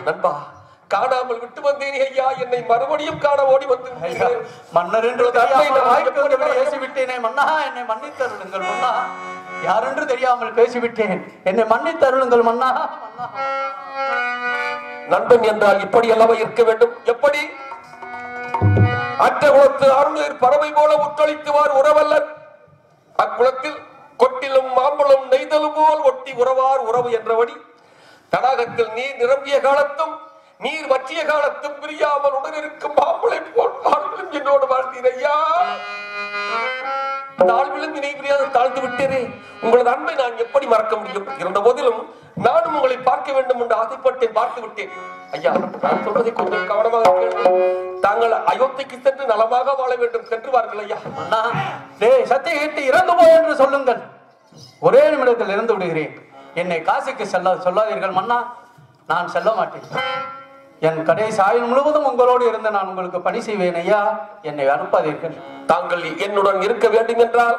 நண்பா, காணாமல் விட்டு வந்தேனே ஐயா, என்னை மறுபடியும் காண ஓடி வந்து
மன்னர் என்று பேசிவிட்டேனே மன்னா, என்னை மன்னித்தருளுங்கள் மன்னா. யார் என்று தெரியாமல் பேசிவிட்டேன், என்னை மன்னித்தருளுங்கள் மன்னா.
நண்பன் என்றால் இப்படி அல்லவா இருக்க வேண்டும்? எப்படி? அற்ற குலத்து அருளுயிர் பறவை போல உற்றளித்துவார் உறவல்லர். அக்குளத்தில் கொட்டிலும் மாம்பழம் நெய்தலும் போல் ஒட்டி உறவார் உறவு என்றபடி தடாகத்தில் நீர் நிரம்பிய காலத்தும் நீர் வற்றிய காலத்தும் பிரியாமல் உடனிருக்கும் மாம்பழை போல் வாழ்விலும் என்னோடு வாழ்ந்தீர் ஐயா. தாழ்விலும் இணை பிரியாது தாழ்ந்து விட்டேனே. உங்களது அன்பை நான் எப்படி மறக்க முடியும்? இருந்த போதிலும் நானும் உங்களை பார்க்க வேண்டும் என்று ஆசைப்பட்டேன், பார்த்து விட்டேன். ஐயா, நான் சொல்வதை கொஞ்சம் கவனமாக கேளுங்கள். தாங்கள் அயோத்திக்கு சென்று நலமாக வாழ வேண்டும், சென்று வாருங்கள் ஐயா.
அண்ணா, டேய் சத்தியகீர்த்தி இறந்து போய் என்று சொல்லுங்கள். ஒரே நிமிடத்தில் இறந்து விடுகிறேன். என்னை காசிக்கு சொல்லாதீர்கள் மன்னா, நான் செல்ல மாட்டேன். என் கடைசி ஆயுள் முழுவதும் உங்களோடு இருந்து நான் உங்களுக்கு பணி செய்வேன் ஐயா, என்னை அனுப்பாதீர்கள்.
தாங்கள் என்னுடன் இருக்க வேண்டும் என்றால்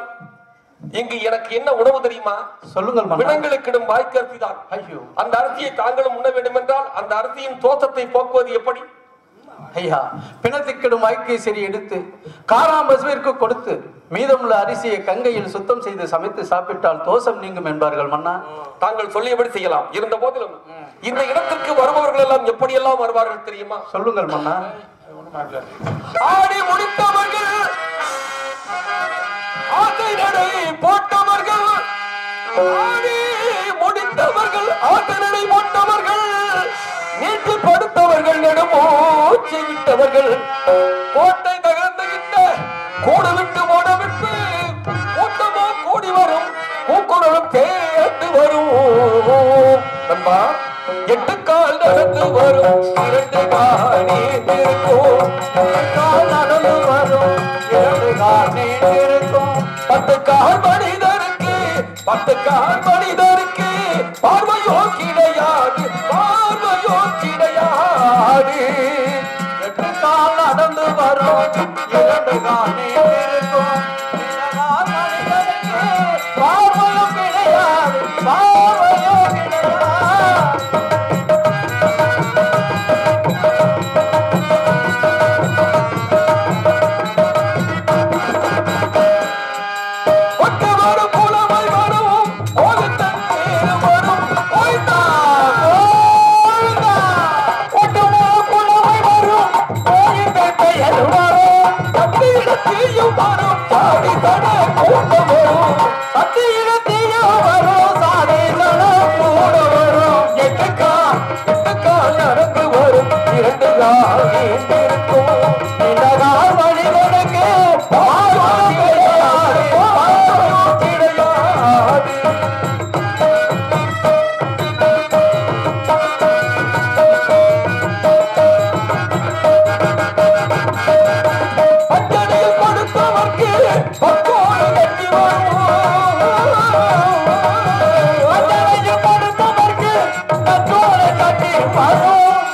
இங்கு எனக்கு என்ன உணவு தெரியுமா?
சொல்லுங்கள்.
பிணங்களுக்கிடும் வாய்க்கரிசி தான்.
ஐயோ,
அந்த அரிசியை தாங்களும் உண்ண வேண்டும் என்றால் அந்த அரிசியின் தோசத்தை போக்குவது எப்படி?
ஐயா, பிணத்திக்கிடும் வாய்க்கேசரி எடுத்து காராம்பசுவிற்கு கொடுத்து மீதமுள்ள அரிசியை கங்கையில் சுத்தம் செய்து சமைத்து சாப்பிட்டால் தோஷம் நீங்கும் என்பார்கள் மன்னா.
தாங்கள் சொல்லியபடி செய்யலாம். இருந்த போதிலும் இந்த இடத்திற்கு வருபவர்கள் எல்லாம் எப்படியெல்லாம் வருவார்கள் தெரியுமா?
சொல்லுங்கள் மன்னா.
ஆடி முடித்தவர்கள், ஆசை நடை போட்டவர்கள், ஆடி முடித்தவர்கள், ஆசை நடை போட்டவர்கள், நீட்டி படுத்தவர்கள், நெடுமூச்சு விட்டவர்கள், கோட்டை தகர்ந்துகிட்ட கூடு விட்டு ஓட விட்டு கூட்டமோ கூடி வரும், கூக்குரலும் தேர்ந்து வரும். நண்பா, 8 கால் நடந்து வரும், 2 கால் நீந்திருக்கும், 8 கால் நடந்து வரும், 2 கால் நீந்திருக்கும், 10 கால் மனிதருக்கு, 10 கால் மனிதருக்கு பார்வையோ கிடையாது, பார்வையோ கிடையாது.
8 கால் நடந்து வரும், 2 கால் நீந்திருக்கும், 2 கால் மனிதருக்கு பார்வையோ கிடையாது, பார்வையோ கிடையாது.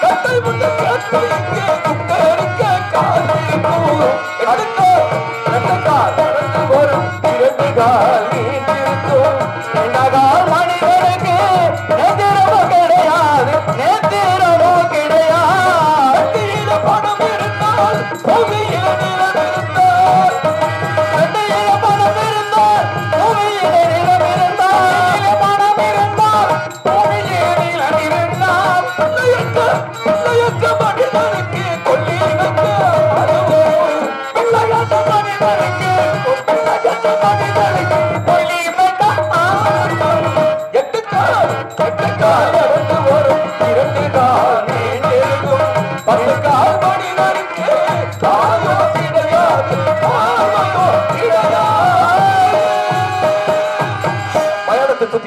கட்டை முட்டை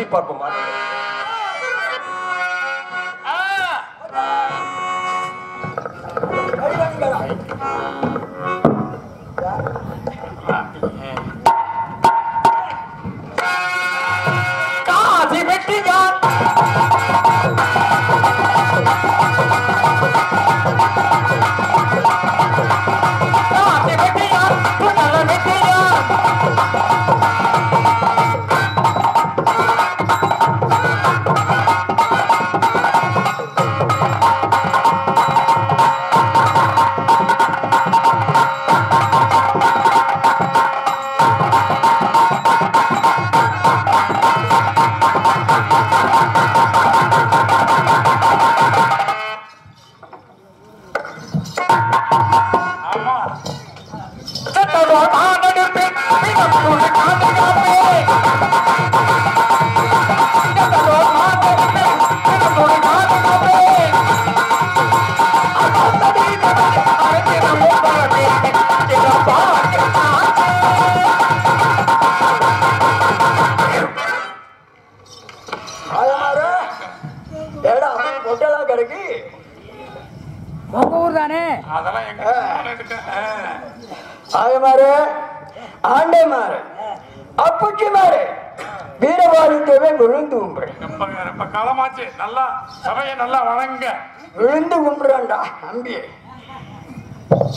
சொல்லி பார்ப்போமா?
காசி வெட்டியான் காசி வெட்டியான் புனல வெட்டியான்
ஆயமாறு ஆண்டை மாறு அப்புச்சி மாறு வீரவாதி தேவை விழுந்து கும்பிடு.
ரொம்ப காலமாச்சு. நல்லா சபையை நல்லா வணங்க.
விழுந்து கும்பிடுறான்டா அம்பியே.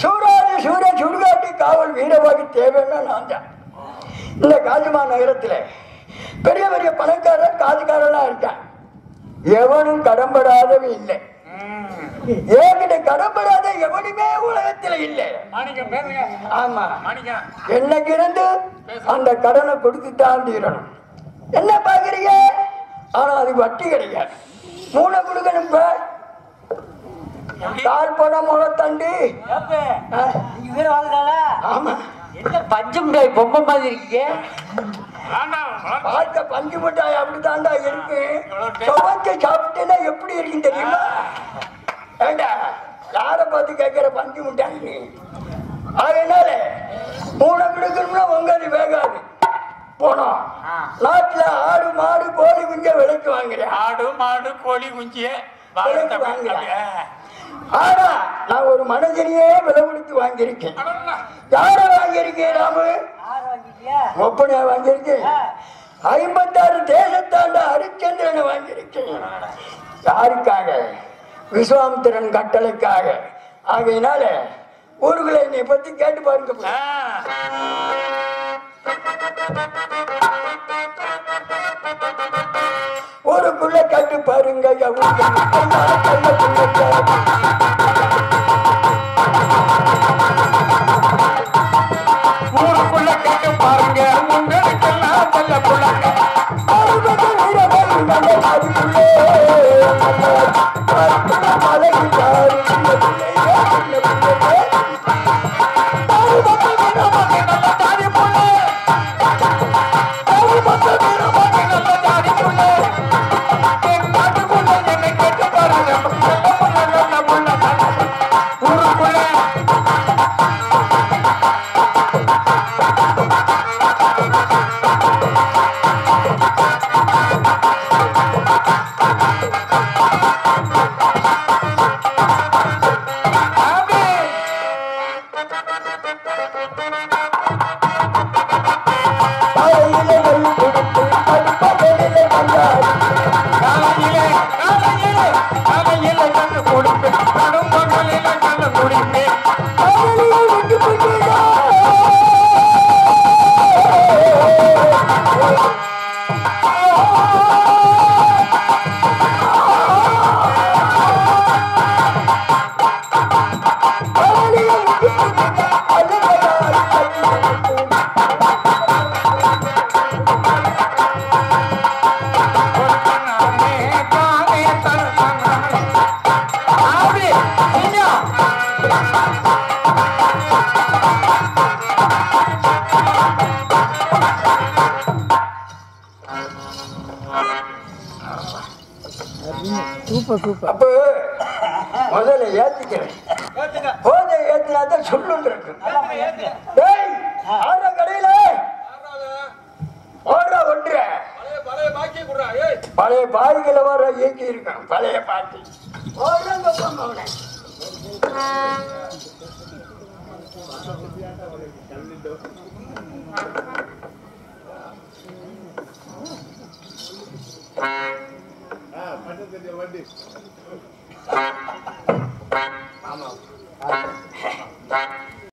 சூராதி சூர சுடுகாட்டி காவல் வீரவாதி தேவைன்னா நான் தான். இந்த காசிமா நகரத்துல பெரிய பெரிய பணக்காரர் காதுக்காரெல்லாம் இருக்கான். எவனும் கடம்படாதவன் இல்லை. ஏகிட்ட கடம்படாத எவனுமே உலகத்துல இல்லை. ஆமா, என்னைக்கு இருந்து அந்த கடனை கொடுத்து தான் தீரணும். என்ன பாக்குறீங்க? ஆனா அது வட்டி கிடையாது. மூணை கொடுக்கணும். கால் பணம் முளத்தண்டி. ஆமா,
என்ன பஞ்சு மிட்டாய் பொம்மை மாதிரி இருக்கீங்க?
பார்த்த பஞ்சு மிட்டாய் அப்படித்தாண்டா இருக்கு. சுமந்து சாப்பிட்டேன்னா எப்படி இருக்குன்னு தெரியுமா? ஏண்டா யாரை பார்த்து கேட்கிற பஞ்சு மிட்டாய் நீ? அதனால மூணை கொடுக்கணும்னா உங்காது வேகாது. போனோம் நாட்டுல ஆடு மாடு கோழி குஞ்ச விலைக்கு வாங்குறேன்.
ஆடு மாடு கோழி குஞ்சிய
விலைக்கு வாங்குறேன். ஆனா நான் ஒரு மனுஷனையே விலை கொடுத்து வாங்கியிருக்கேன். யார வாங்கியிருக்கேன்? ராமு ஒப்பனையா வாங்கியிருக்கேன். 56 தேசத்தாண்ட ஹரிச்சந்திரனை வாங்கியிருக்கேன். யாருக்காக? விஸ்வாமித்திரன் கட்டளைக்காக. ஆகையினால ஊர்களை என்னை பத்தி கேட்டு பாருங்க. ஊருக்குள்ள கேட்டு பாருங்க.
ஊருக்குள்ள கேட்டு பாருங்க. உங்களுக்கெல்லாம் சொல்ல புள்ளங்க.
அப்ப முதல்ல ஏத்திக்கிறேன். போதை ஏத்தினாதான் சொல்லுன்னு இருக்கு. கடையில ஓடுற ஒன்ற பழைய பாய்களை வர இயக்கி இருக்கான் பழைய பாட்டி
வண்டி